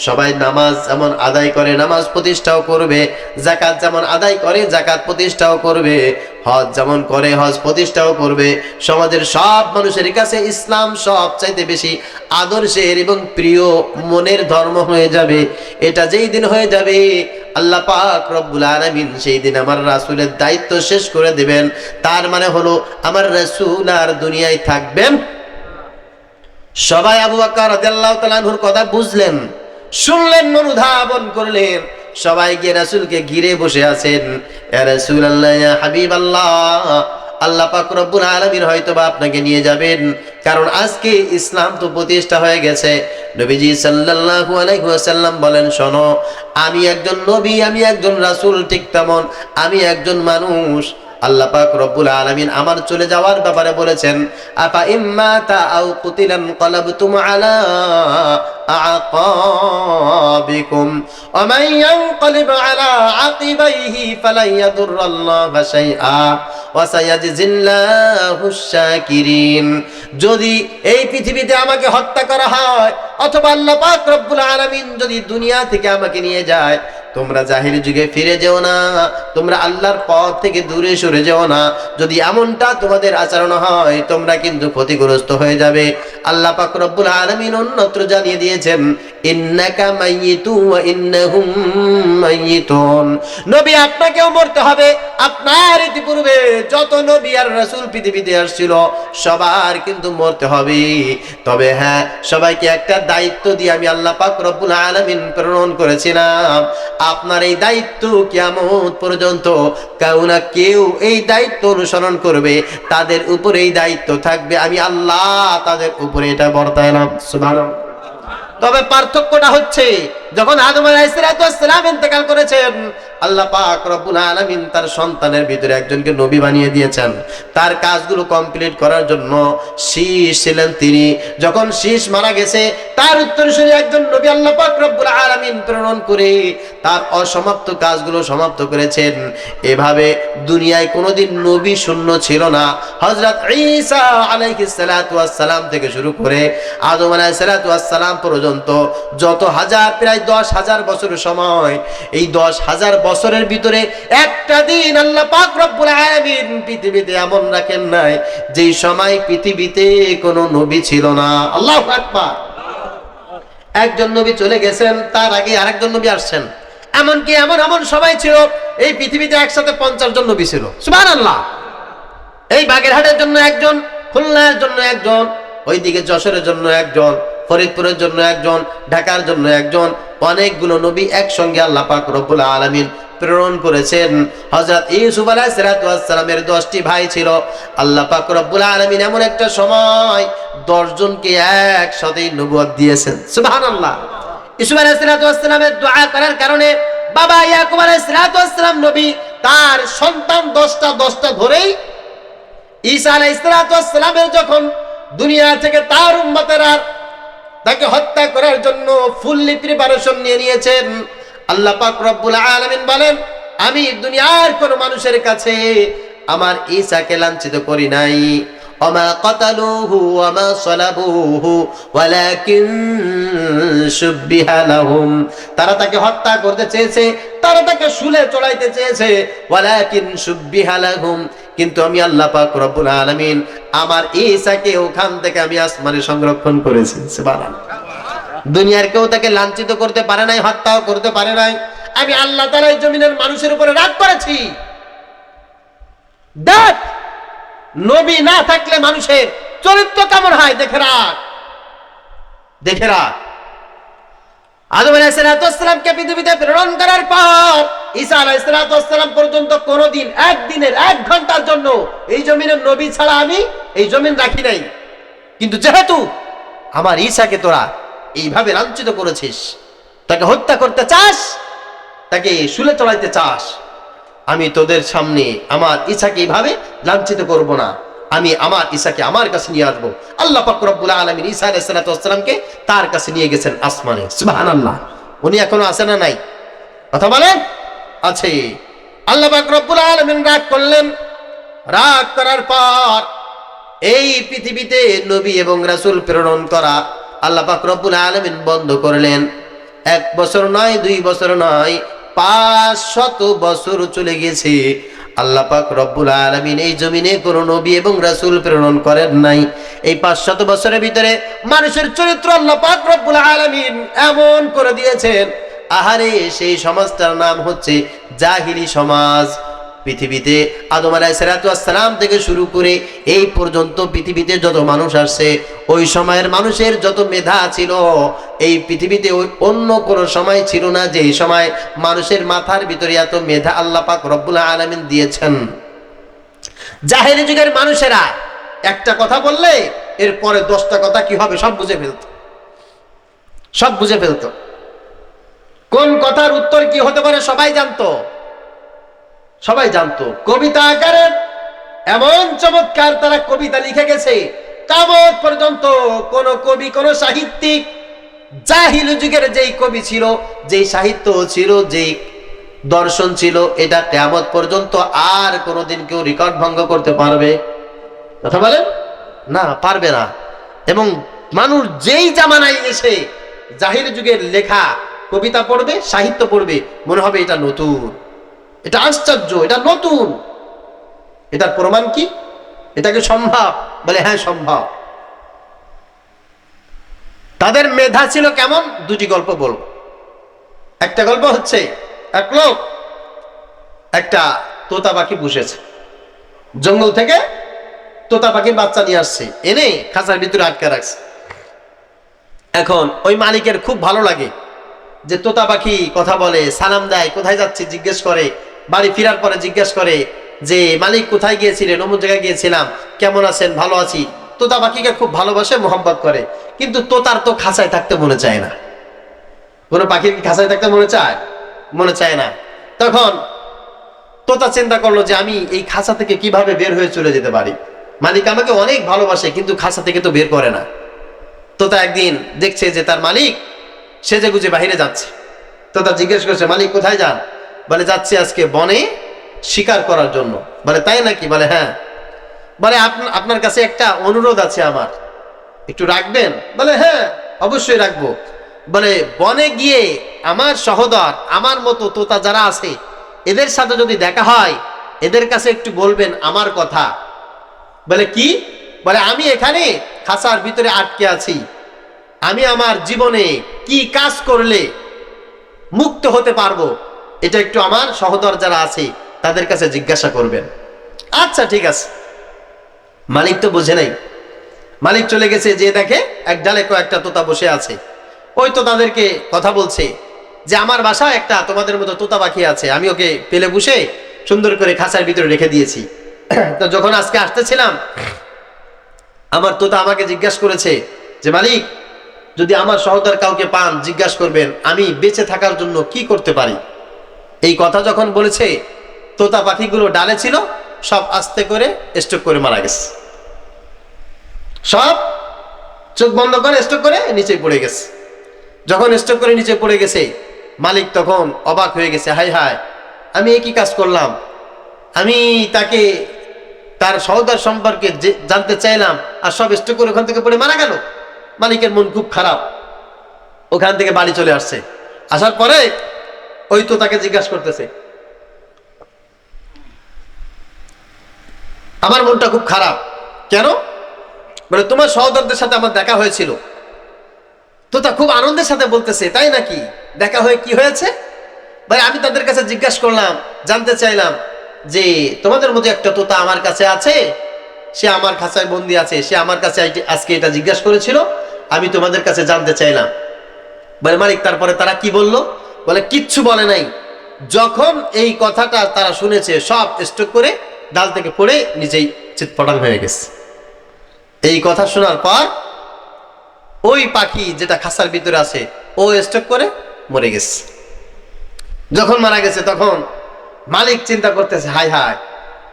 Speaker 1: সবাই নামাজ যেমন আদায় করে নামাজ প্রতিষ্ঠাও করবে, যাকাত যেমন আদায় করে যাকাত প্রতিষ্ঠাও করবে, হজ যেমন করে হজ প্রতিষ্ঠাও করবে। সমাজের সব মানুষের কাছে ইসলাম সবচাইতে বেশি আদর্শের এবং প্রিয় মনের ধর্ম হয়ে যাবে। এটা যেই দিন হয়ে যাবে আল্লাহ পাক রব্বুল আলামিন সেই দিন আমার রাসূলের দায়িত্ব শেষ করে দিবেন। তার মানে হলো আমার রাসূল আর দুনিয়ায় থাকবেন। সবাই আবু বকর রাদিয়াল্লাহু তাআলা আনহুর কথা বুঝলেন, শুনলেন, অনুধাবন করলেন। সবাই গিয়ে রাসূলকে ঘিরে বসে আছেন। ইয়া রাসূলুল্লাহ, ইয়া হাবিবাল্লাহ, আল্লাহ পাক রব্বুল আলামিন হয়তোবা আপনাকে নিয়ে যাবেন, কারণ আজকে ইসলাম তো প্রতিষ্ঠা হয়ে গেছে। নবীজি সাল্লাল্লাহু আলাইহি ওয়াসাল্লাম বলেন, শোনো, আমি একজন নবী, আমি একজন রাসূল, ঠিক তেমন আমি একজন মানুষ। আল্লাহ পাক রব্বুল আলামিন আমার চলে যাওয়ার ব্যাপারে বলেছেন, আফা ইম্মাতা আও কুতিলান ক্বালাবতুম আলা আআকাবিকুম ওয়া মান ইয়ানকালিব আলা আকিবাইহি ফালান ইয়াদুররাল্লাহা শাইআ ওয়া সায়াজজিল্লাহুশ শাকিরিন। যদি এই পৃথিবীতে আমাকে হত্যা করা হয় অথবা আল্লাহ পাক রব্বুল আলামিন যদি দুনিয়া থেকে আমাকে নিয়ে যায়, তোমরা জাহিলি যুগে ফিরে যেও না, তোমরা আল্লাহর পথ থেকে দূরে সরে যেও না। যদি এমনটা তোমাদের আচরণ হয় তোমরা কিন্তু ক্ষতিগ্রস্ত হয়ে যাবে। আল্লাহ পাক রব্বুল আলামিন অন্যত্র জানিয়ে দিয়েছেন, ইন্নাকা মাইয়িতুন ওয়া ইন্নাহুম মাইয়িতুন। নবী আপনাকেও মরতে হবে, আপনার ইতিপূর্বে যত নবী আর রাসূল পৃথিবীতে আসছিল সবার কিন্তু মরতে হবে। তবে হ্যাঁ, সবাইকে একটা দায়িত্ব দিয়ে আমি আল্লাহ পাক রব্বুল আলামিন প্রেরণ করেছিলাম। আপনার এই দায়িত্ব কিয়ামত পর্যন্ত কেউ না কেউ এই দায়িত্ব অনুসরণ করবে, তাদের উপরে এই দায়িত্ব থাকবে, আমি আল্লাহ তাদের উপরে এটা বর্তাইলাম। সুবহানাল্লাহ। তবে পার্থক্যটা হচ্ছে, যখন আদম আলাইহিস সালাম ইন্তেকাল করেছেন, আল্লাহ পাক রব্বুল আলামিন তার সন্তানের ভিতরে একজনকে নবী বানিয়ে দিয়েছেন। তার কাজগুলো কমপ্লিট করার জন্য শীষ ছিলেন তিনি। যখন শীষ মারা গেছে, তার উত্তরসূরি একজন নবী আল্লাহ পাক রব্বুল আলামিন প্রেরণ করে তার অসমাপ্ত কাজগুলো সমাপ্ত করেছেন। এভাবে দুনিয়ায় কোনোদিন নবী শূন্য ছিল না। হযরত ঈসা আলাইহিস সালাম থেকে শুরু করে আদম আলাইহিস সালাম পর্যন্ত যত হাজার, প্রায় 10,000 বছর সময়, এই 10,000 বছরের ভিতরে একটা দিন আল্লাহ পাক রব্বুল আলামিন পৃথিবীতে এমন রাখেন নাই যেই সময় পৃথিবীতে কোনো নবী ছিল না। আল্লাহু আকবার। একজন নবী চলে গেছেন, তার আগে আরেকজন নবী আসছেন। এমনকি এমন সময় ছিল এই পৃথিবীতে একসাথে 50 জন নবী ছিল। সুবহানাল্লাহ। এই বাগেরহাটের জন্য একজন, খুলনার জন্য একজন, ওইদিকে যশোরের জন্য একজন, ফরিদপুরের জন্য একজন, ঢাকার জন্য একজন, অনেকগুলো নবী একসঙ্গে আল্লাহ পাক রব্বুল আলামিন প্রেরণ করেছেন। হযরত ইউসুফ আলাইহিস সালামের 10টি ভাই ছিল। আল্লাহ পাক রব্বুল আলামিন এমন একটা সময় 10 জনকে একসাথে নবুয়ত দিয়েছেন। সুবহানাল্লাহ। ইউসুফ আলাইহিস সালামের দোয়া করার কারণে বাবা ইয়াকুব আলাইহিস সালাম নবী, তার সন্তান 10টা ধরেই ঈসা আলাইহিস সালামের যখন দুনিয়া থেকে তার উম্মতেরা তাকে হত্যা করার জন্য ফুললি প্রিপারেশন নিয়ে নিয়েছেন, আল্লাহ পাক রব্বুল আলামিন বলেন, আমি দুনিয়ার কোন মানুষের কাছে আমার ঈসাকে লাঞ্ছিত করি নাই। ওমা কাতালুহু ওমা সালাবুহু ওয়ালাকিন শুববিহা লাহুম। তারা তাকে হত্যা করতে চেয়েছে, তারা তাকে শুলে চড়াইতে চেয়েছে, ওয়ালাকিন শুববিহা লাহুম, কিন্তু আমি আল্লাহ পাক রব্বুল আলামিন আমার ঈসাকে ওখান থেকে আমি আসমানে সংরক্ষণ করেছি। সুবহানাল্লাহ। দুনিয়ার কেউ তাকে লাঞ্ছিত করতে পারে নাই, হত্যাও করতে পারে নাই। আমি আল্লাহ তাআলা এই জমিনের মানুষের উপরে রাগ করেছি। দেখ, নবী না থাকলে মানুষের চরিত্র কেমন হয় দেখে রাখ, দেখে রাখ। আদম আলাইহিস সালামকে পৃথিবীতে প্রেরণ করার পর ঈসা আলাইহিস সালাম পর্যন্ত কোনদিন একদিনের 1 ঘন্টার জন্য এই জমিনের নবী ছাড়া আমি এই জমিন রাখি নাই। কিন্তু যেহেতু আমার ঈসাকে তোরা এইভাবে লাঞ্ছিত করেছিস, তাকে হত্যা করতে চাস, তাকে শুলে চড়াইতে চাস, আমি তোদের সামনে আমার ঈসাকে এইভাবে লাঞ্ছিত করব না। আমি আমার ঈসাকে আমার কাছে নিয়ে আসবো। আল্লাহ পাক রব্বুল আলামিন ঈসা আলাইহিস সালামকে তার কাছে নিয়ে গেছেন আসমানে। সুবহানাল্লাহ। উনি এখনো আছে না নাই? কথা বলেন। আছে। আল্লাহ পাক রব্বুল আলামিন রাগ করলেন। রাগ করার পর এই পৃথিবীতে নবী এবং রাসূল প্রেরণ করা আল্লাহ পাক রব্বুল আলামিন বন্ধ করলেন। 1 বছর নয়, 2 বছর নয়, 500 বছর চলে গেছে। আল্লাহ পাক রব্বুল আলামিন এই জমিনে কোনো নবী এবং রাসূল প্রেরণ করেন নাই। এই 500 বছরের ভিতরে মানুষের চরিত্র আল্লাহ পাক রব্বুল আলামিন এমন করে দিয়েছেন, আহারে সেই সমাজটার নাম হচ্ছে জাহিলি সমাজ। পৃথিবীতে আদম আলাইহিস সালাম থেকে শুরু করে এই পর্যন্ত পৃথিবীতে যত মানুষ আসছে, ওই সময়ের মানুষের যত মেধা ছিল এই পৃথিবীতে অন্য কোনো সময় ছিল না যে এই সময় মানুষের মাথার ভিতরে এত মেধা আল্লাহ পাক রব্বুল আলামিন দিয়েছেন। জাহেলি যুগের মানুষেরা একটা কথা বললে এরপরে 10টা কথা কি হবে সব বুঝে ফেলতো, সব বুঝে ফেলতো। কোন কথার উত্তর কি হতে পারে সবাই জানতো, সবাই জানতো। কবিতা আকারে এমন চমৎকার তারা কবিতা লিখে গেছে, কিয়ামত পর্যন্ত কোন কবি, কোন সাহিত্যিক জাহিল যুগের যেই কবি ছিল, যেই সাহিত্য ছিল, যেই দর্শন ছিল, এটা কিয়ামত পর্যন্ত আর কোনোদিন কেউ রেকর্ড ভঙ্গ করতে পারবে? কথা বলেন না, পারবে না। এবং মানুষ যেই জামানায় এসে জাহিল যুগের লেখা কবিতা পড়বে, সাহিত্য পড়বে, মনে হবে এটা নতুন, এটা আশ্চর্য, এটা নতুন। এটার প্রমাণ কি? এটাকে সম্ভব? বলে হ্যাঁ সম্ভব। তাদের মেধা ছিল কেমন? দুটি গল্প বলব। একটা গল্প হচ্ছে, এক লোক একটা তোতা পাখি পুষেছে, জঙ্গল থেকে তোতা পাখির বাচ্চা নিয়ে আসছে, এনে খাঁচার ভিতরে আটকে রাখছে। এখন ওই মালিকের খুব ভালো লাগে যে তোতা পাখি কথা বলে, সালাম দেয়, কোথায় যাচ্ছে জিজ্ঞেস করে, বাড়ি ফেরার পরে জিজ্ঞেস করে যে মালিক কোথায় গিয়েছিলেন, অমুক জায়গায় গিয়েছিলাম, কেমন আছেন, ভালো আছি। তোতা পাখিকে খুব ভালোবাসে, মোহাম্মত করে। কিন্তু তোতার তো খাঁচায় থাকতে মনে চায় না। কোনো পাখির কি খাঁচায় থাকতে মনে চায়? মনে চায় না। তখন তোতা চিন্তা করলো যে আমি এই খাঁচা থেকে কিভাবে বের হয়ে চলে যেতে পারি। মালিক আমাকে অনেক ভালোবাসে, কিন্তু খাঁচা থেকে তো বের করে না। তোতা একদিন দেখছে যে তার মালিক সেজে গুজে বাহিরে যাচ্ছে। তোতা জিজ্ঞেস করছে, মালিক কোথায় যান? বলে যাচ্ছি আজকে বনে শিকার করার জন্য। বলে তাই নাকি? বলে হ্যাঁ। বলে আপনার কাছে একটা অনুরোধ আছে আমার, একটু রাখবেন? বলে হ্যাঁ অবশ্যই রাখবো। বলে বনে গিয়ে আমার সহোদর, আমার মতো তোতা যারা আছে, এদের সাথে যদি দেখা হয়, এদের কাছে একটু বলবেন আমার কথা। বলে কি? বলে আমি এখানে খাঁচার ভিতরে আটকে আছি, আমি আমার জীবনে কি কাজ করলে মুক্ত হতে পারবো, এটা একটু আমার সহোদর যারা আছে তাদের কাছে জিজ্ঞাসা করবেন। আচ্ছা ঠিক আছে। মালিক তো বুঝে নাই। মালিক চলে গেছে, যে দেখে এক ডালে কয়েকটা তোতা বসে আছে। ওই তো তাদেরকে কথা বলছে যে আমার বাসায় একটা তোমাদের মতো তোতা পাখি আছে, আমি ওকে পেলে বসে সুন্দর করে খাঁচার ভিতরে রেখে দিয়েছি। তো যখন আজকে আসতেছিলাম, আমার তোতা আমাকে জিজ্ঞাসা করেছে যে মালিক, যদি আমার সহোদর কাউকে পান জিজ্ঞাসা করবেন আমি বেঁচে থাকার জন্য কি করতে পারি। এই কথা যখন বলেছে, তোতা পাখিগুলো ডালে ছিল সব আস্তে করে স্ট্রোক করে মারা গেছে। সব চোখ বন্ধ করে স্ট্রোক করে নিচে পড়ে গেছে। যখন স্ট্রোক করে নিচে পড়ে গেছে, মালিক তখন অবাক হয়ে গেছে, হায় হায় আমি একই কাজ করলাম, আমি তাকে তার সহোদর সম্পর্কে জানতে চাইলাম, আর সব স্ট্রোক করে ওখান থেকে পড়ে মারা গেল। মালিকের মন খুব খারাপ, ওখান থেকে বাড়ি চলে আসছে। আসার পরে ওই তো তাকে জিজ্ঞাসা করতেছে, আমার মনটা খুব খারাপ কেন? বলে তোমার সহোদরদের সাথে আমার দেখা হয়েছিল। তো তা খুব আনন্দের সাথে বলতেছে, তাই নাকি? দেখা হয়ে কি হয়েছে? ভাই আমি তাদের কাছে জিজ্ঞাসা করলাম, জানতে চাইলাম যে তোমাদের মধ্যে একটা তোতা আমার কাছে আছে, সে আমার খাঁচায় বন্দি আছে, সে আমার কাছে আজকে এটা জিজ্ঞাসা করেছিল, আমি তোমাদের কাছে জানতে চাইলাম। বলে মালিক তারপরে তারা কি বলল? বলে কিচ্ছু বলে নাই। যখন এই কথাটা তারা শুনেছে, সব স্ট্রোক করে ডাল থেকে পড়ে নিজেই চিৎপটাং হয়ে গেছে। এই কথা শোনার পর ওই পাখি যেটা খাঁচার ভিতরে আছে ও স্ট্রোক করে মরে গেছে। যখন মারা গেছে তখন মালিক চিন্তা করতেছে, হায় হায়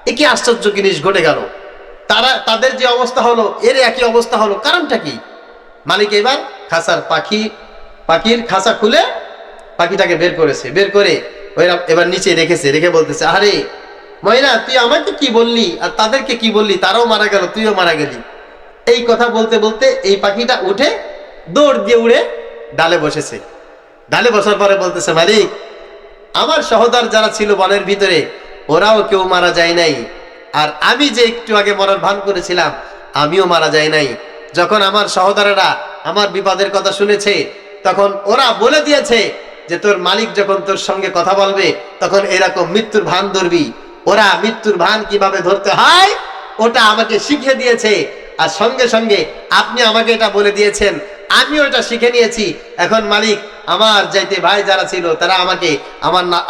Speaker 1: এ কি আশ্চর্য জিনিস ঘটে গেল, তাদের যে অবস্থা হলো এর একই অবস্থা হলো, কারণটা কি? মালিক এবার খাঁচার পাখির খাঁচা খুলে পাখিটাকে বের করেছে, বের করে ওইরা এবার নিচে রেখেছে, রেখে বলতেছে, আরে ময়না তুই আমাকে কি বললি আর তাদেরকে কি বললি, তারাও মারা গেল, তুইও মারা গেলি। এই কথা বলতে বলতে এই পাখিটা উঠে দৌড় দিয়ে উড়ে ডালে বসেছে। ডালে বসার পরে বলতেছে, মালিক আমার সহোদর যারা ছিল বনের ভিতরে ওরাও কেউ মারা যায় নাই, আর আমি যে একটু আগে মরার ভান করেছিলাম আমিও মারা যায় নাই। যখন আমার সহোদরেরা আমার বিপদের কথা শুনেছে তখন ওরা বলে দিয়েছে যে তোর মালিক যখন তোর সঙ্গে কথা বলবে তখন এরকম মৃত্যুর ভান ধরবি। ওরা মৃত্যুর ভান কিভাবে ধরতে হয় ওটা আমাকে শিখিয়ে দিয়েছে, আর সঙ্গে সঙ্গে আপনি আমাকে এটা বলে দিয়েছেন, আমিও এটা শিখে নিয়েছি। এখন মালিক আমার যাইতে ভাই যারা ছিল তারা আমাকে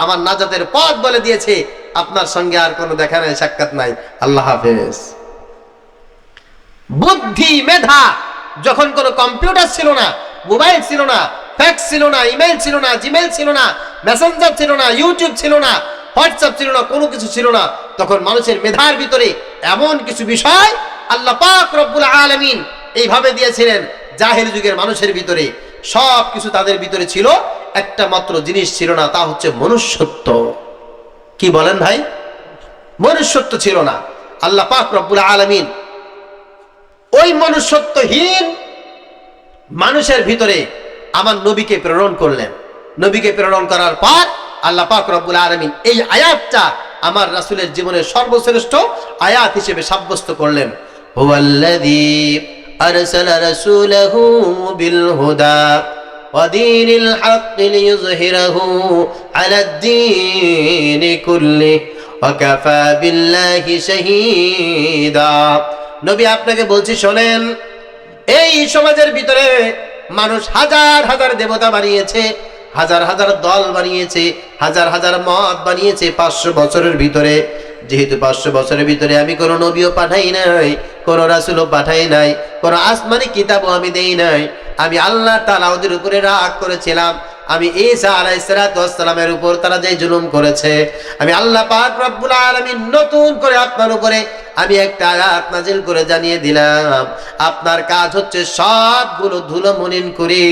Speaker 1: আমার নাজাতের পথ বলে দিয়েছে, আপনার সঙ্গে আর কোনো দেখা নাই, সাক্ষাৎ নাই, আল্লাহ হাফেজ। বুদ্ধি মেধা, যখন কোনো কম্পিউটার ছিল না, মোবাইল ছিল না, ফ্যাক্স ছিল না, ইমেল ছিল না, জিমেল ছিল না, মেসেঞ্জার ছিল না, ইউটিউব ছিল না, হোয়াটসঅ্যাপ ছিল না, কোনো কিছু ছিল না, তখন মানুষের মেধার ভিতরে এমন কিছু বিষয় আল্লাহ পাক রব্বুল আলামিন এইভাবে দিয়েছিলেন। জাহেল যুগের মানুষের ভিতরে সব কিছু তাদের ভিতরে ছিল, একটা মাত্র জিনিস ছিল না, তা হচ্ছে মনুষ্যত্ব। কি বলেন ভাই? মনুষ্যত্ব ছিল না। আল্লাহ পাক রব্বুল আলামিন ওই মনুষ্যত্বহীন মানুষের ভিতরে আমার নবীকে প্রেরণ করলেন। নবীকে প্রেরণ করার পর আল্লাহ পাক রব্বুল আলামিন এই আয়াতটা আমার রাসূলের জীবনের সর্বশ্রেষ্ঠ আয়াত হিসেবে সাব্যস্ত করলেন। হুয়াল্লাযী আরসালা রাসূলাহু বিল হুদা ওয়া দীনিল হাক্কি লিইয়ুযহিরাহু আলাদ দীনি কুল্লিহি ওয়া কাফা বিল্লাহি শাহীদা। নবী আপনাকে বলছি শোনেন, এই সমাজের ভিতরে মানুষ হাজার হাজার দেবতা বানিয়েছে, হাজার হাজার দল বানিয়েছে, হাজার হাজার মত বানিয়েছে 500 বছরের ভিতরে। যেহেতু 500 বছরের ভিতরে আমি কোনো নবীও পাঠাই নাই, কোনো রাসূলও পাঠাই নাই, কোনো আসমানি কিতাবও আমি দেই নাই। আমি আল্লাহ তাআলা ওদের উপরে রাগ করেছিলাম। আমি ঈসা আলাইহিস সালাতু ওয়াস সালামের উপর তারা যে জুলুম করেছে, আমি আল্লাহ পাক রব্বুল আলামিন নতুন করে আপনার উপরে আমি একটা আয়াত নাজিল করে জানিয়ে দিলাম, আপনার কাজ হচ্ছে সবগুলো ধুলো মলিন করে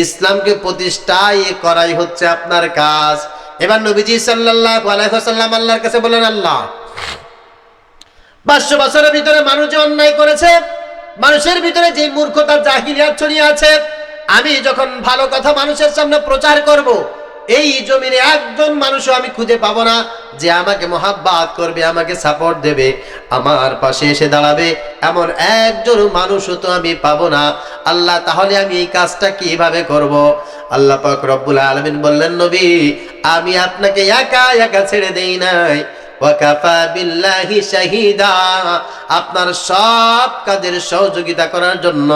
Speaker 1: ইসলামকে প্রতিষ্ঠায় করাই হচ্ছে আপনার কাজ। এবার নবীজি সাল্লাল্লাহু আলাইহি ওয়াসাল্লাম আল্লাহর কাছে বলেন, আল্লাহ 500 বছরের ভিতরে মানুষ যে অন্যায় করেছে, মানুষের ভিতরে যে মূর্খতা জাহিলিয়াত ছড়িয়ে আছে, আমি যখন ভালো কথা মানুষের সামনে প্রচার করব, এই জমিনে একজন মানুষও আমি খুঁজে পাবো না যে আমাকে মহাব্বত করবে, আমাকে সাপোর্ট দেবে, আমার পাশে এসে দাঁড়াবে, এমন একজন মানুষও তো আমি পাবো না। আল্লাহ, তাহলে আমি এই কাজটা কিভাবে করব? আল্লাহ পাক রব্বুল আলামিন বললেন, নবী আমি আপনাকে একা একা ছেড়ে দেই নাই, ওয়াকাফা বিল্লাহি শাহীদা। আপনার সব কাজের সহযোগিতা করার জন্য,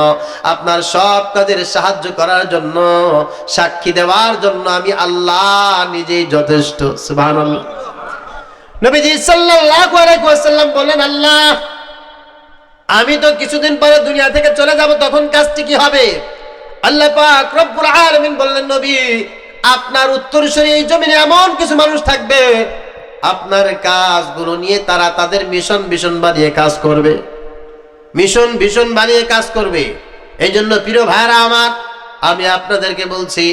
Speaker 1: আপনার সব কাজের সাহায্য করার জন্য, সাক্ষী দেওয়ার জন্য আমি আল্লাহ নিজেই যথেষ্ট। সুবহানাল্লাহ। নবীজি সাল্লাল্লাহু আলাইহি ওয়াসাল্লাম বলেন, আল্লাহ আমি তো কিছুদিন পরে দুনিয়া থেকে চলে যাব, তখন কাজটি কি হবে? আল্লাহ পাক রব্বুল আলামিন বললেন, নবী আপনার উত্তরসূরি এই জমিনে এমন কিছু মানুষ থাকবে, আপনার কাজগুলো নিয়ে তারা তাদের মিশন বানিয়ে কাজ করবে, মিশন বানিয়ে কাজ করবে। এই জন্য প্রিয় ভাইরা আমার, আমি আপনাদেরকে বলছি,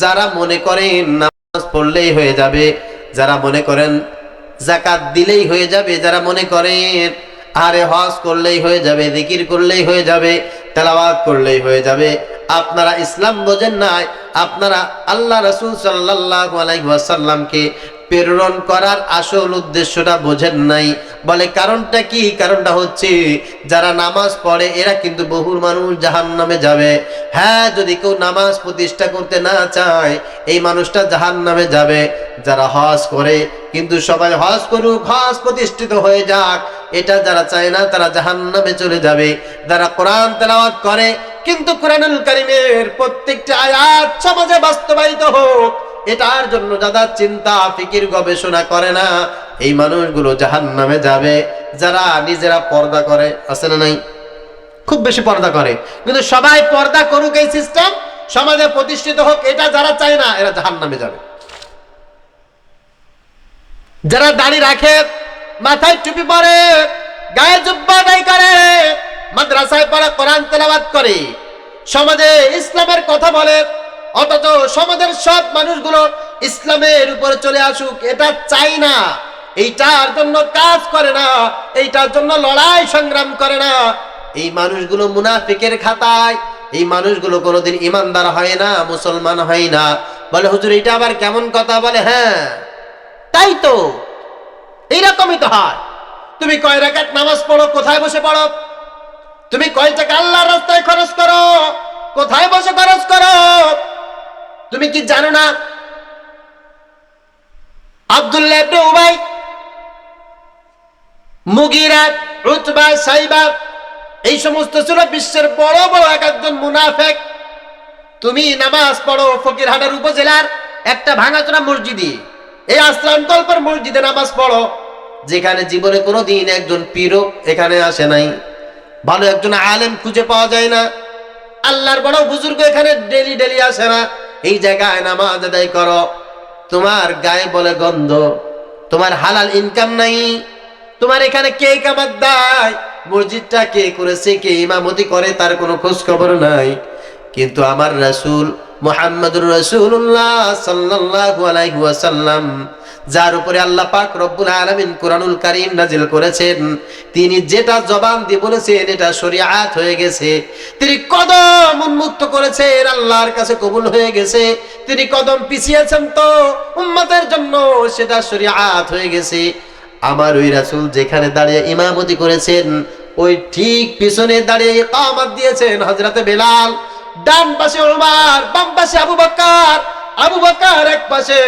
Speaker 1: যারা মনে করেন নামাজ পড়লেই হয়ে যাবে, যারা মনে করেন যাকাত দিলেই হয়ে যাবে, যারা মনে করেন আরে হজ করলেই হয়ে যাবে, জিকির করলেই হয়ে যাবে, তেলাওয়াত করলেই হয়ে যাবে, আপনারা ইসলাম বোঝেন নাই, আপনারা আল্লাহ রাসূল সাল্লাল্লাহু আলাইহি ওয়াসাল্লামকে প্রেরণ করার আসল উদ্দেশ্যটা বোঝেন নাই। বলে কারণটা কি? কারণটা হচ্ছে যারা নামাজ পড়ে এরা কিন্তু বহু মানুষ জাহান্নামে যাবে। হ্যাঁ, যদি কেউ নামাজ প্রতিষ্ঠা করতে না চায় এই মানুষটা জাহান্নামে যাবে। যারা হজ করে, কিন্তু সবাই হজ করুক, হজ প্রতিষ্ঠিত হয়ে যাক, এটা যারা চায় না তারা জাহান্নামে চলে যাবে। যারা কোরআন তেলাওয়াত করে কিন্তু কোরআনুল কারীমের প্রত্যেকটা আয়াত সমাজে বাস্তবায়িত হোক এটার জন্য যারা চিন্তা ফিকির গবেষণা করে না, এই মানুষগুলো জাহান্নামে যাবে। যারা নিজেরা পর্দা করে, আছে না নাই? খুব বেশি পর্দা করে, কিন্তু সবাই পর্দা করুক এই সিস্টেম সমাজে প্রতিষ্ঠিত হোক, এটা যারা চায় না এরা জাহান্নামে যাবে। যারা দাড়ি রাখে, মাথায় টুপি পরে, গায়ে জুব্বা গায়ে করে, মাদ্রাসায় পড়া কোরআন তেলাওয়াত করে, সমাজে ইসলামের কথা বলে, অথচ সমাজের সব মানুষগুলো ইসলামের উপরে চলে আসুক এটা চাই না, এইটার জন্য কাজ করে না, এইটার জন্য লড়াই সংগ্রাম করে না, এই মানুষগুলো মুনাফিকের খাতায়, এই মানুষগুলো কোনোদিন ইমানদার হয় না, মুসলমান হয় না। বলে হুজুর এটা আবার কেমন কথা? বলে হ্যাঁ তাই তো, এইরকমই তো হয়। তুমি কয় রাকাত নামাজ পড়ো, কোথায় বসে পড়ো? তুমি কয় টাকা আল্লাহর রাস্তায় খরচ করো, কোথায় বসে খরচ করো? তুমি কি জানো না আব্দুল্লাহ ইবনে উবাই, মুগিরা, উতবা, সাইবা এই সমস্ত ছিল বিশ্বের বড় বড় একজন মুনাফিক। তুমি নামাজ পড়ো ফকিরহাটের উপজেলার একটা ভাঙাচোরা মসজিদে, এই আশ্রম কল্পের মসজিদে নামাজ পড়ো, যেখানে জীবনে কোনোদিন একজন পীরও এখানে আসে নাই, ভালো একজন আলেম খুঁজে পাওয়া যায় না, আল্লাহর বড় বুজুর্গ এখানে ডেলি আসে না। এই জায়গায় নামাজ আদায় করো, তোমার গায়ে বলে গন্ধ, তোমার হালাল ইনকাম নাই, তোমার এখানে কে কামাত দেয়, মসজিদটা কে করেছে, কে ইমামতি করে তার কোনো খোঁজ খবর নাই। কিন্তু আমার রাসূল মুহাম্মদুর রাসূলুল্লাহ সাল্লাল্লাহু আলাইহি ওয়াসাল্লাম, যার উপরে আল্লাহ পাক রব্বুল আলামিন কুরআনুল কারীম নাজিল করেছেন, তিনি যেটা জবান দিয়ে বলেছেন এটা শরীয়ত হয়ে গেছে। তিনি কদম উন্মুক্ত করেছেন, আল্লাহর কাছে কবুল হয়ে গেছে। তিনি কদম পিছিয়েছেন তো উম্মতের জন্য সেটা শরিয়াত হয়ে গেছে। আমার ওই রাসূল যেখানে দাঁড়িয়ে ইমামতি করেছেন ওই ঠিক পিছনে দাঁড়িয়ে ইকামত দিয়েছেন হযরতে বেলাল। ডান পাশে উমর, বাম পাশে আবু বকর, আবু বকর এক পাশে,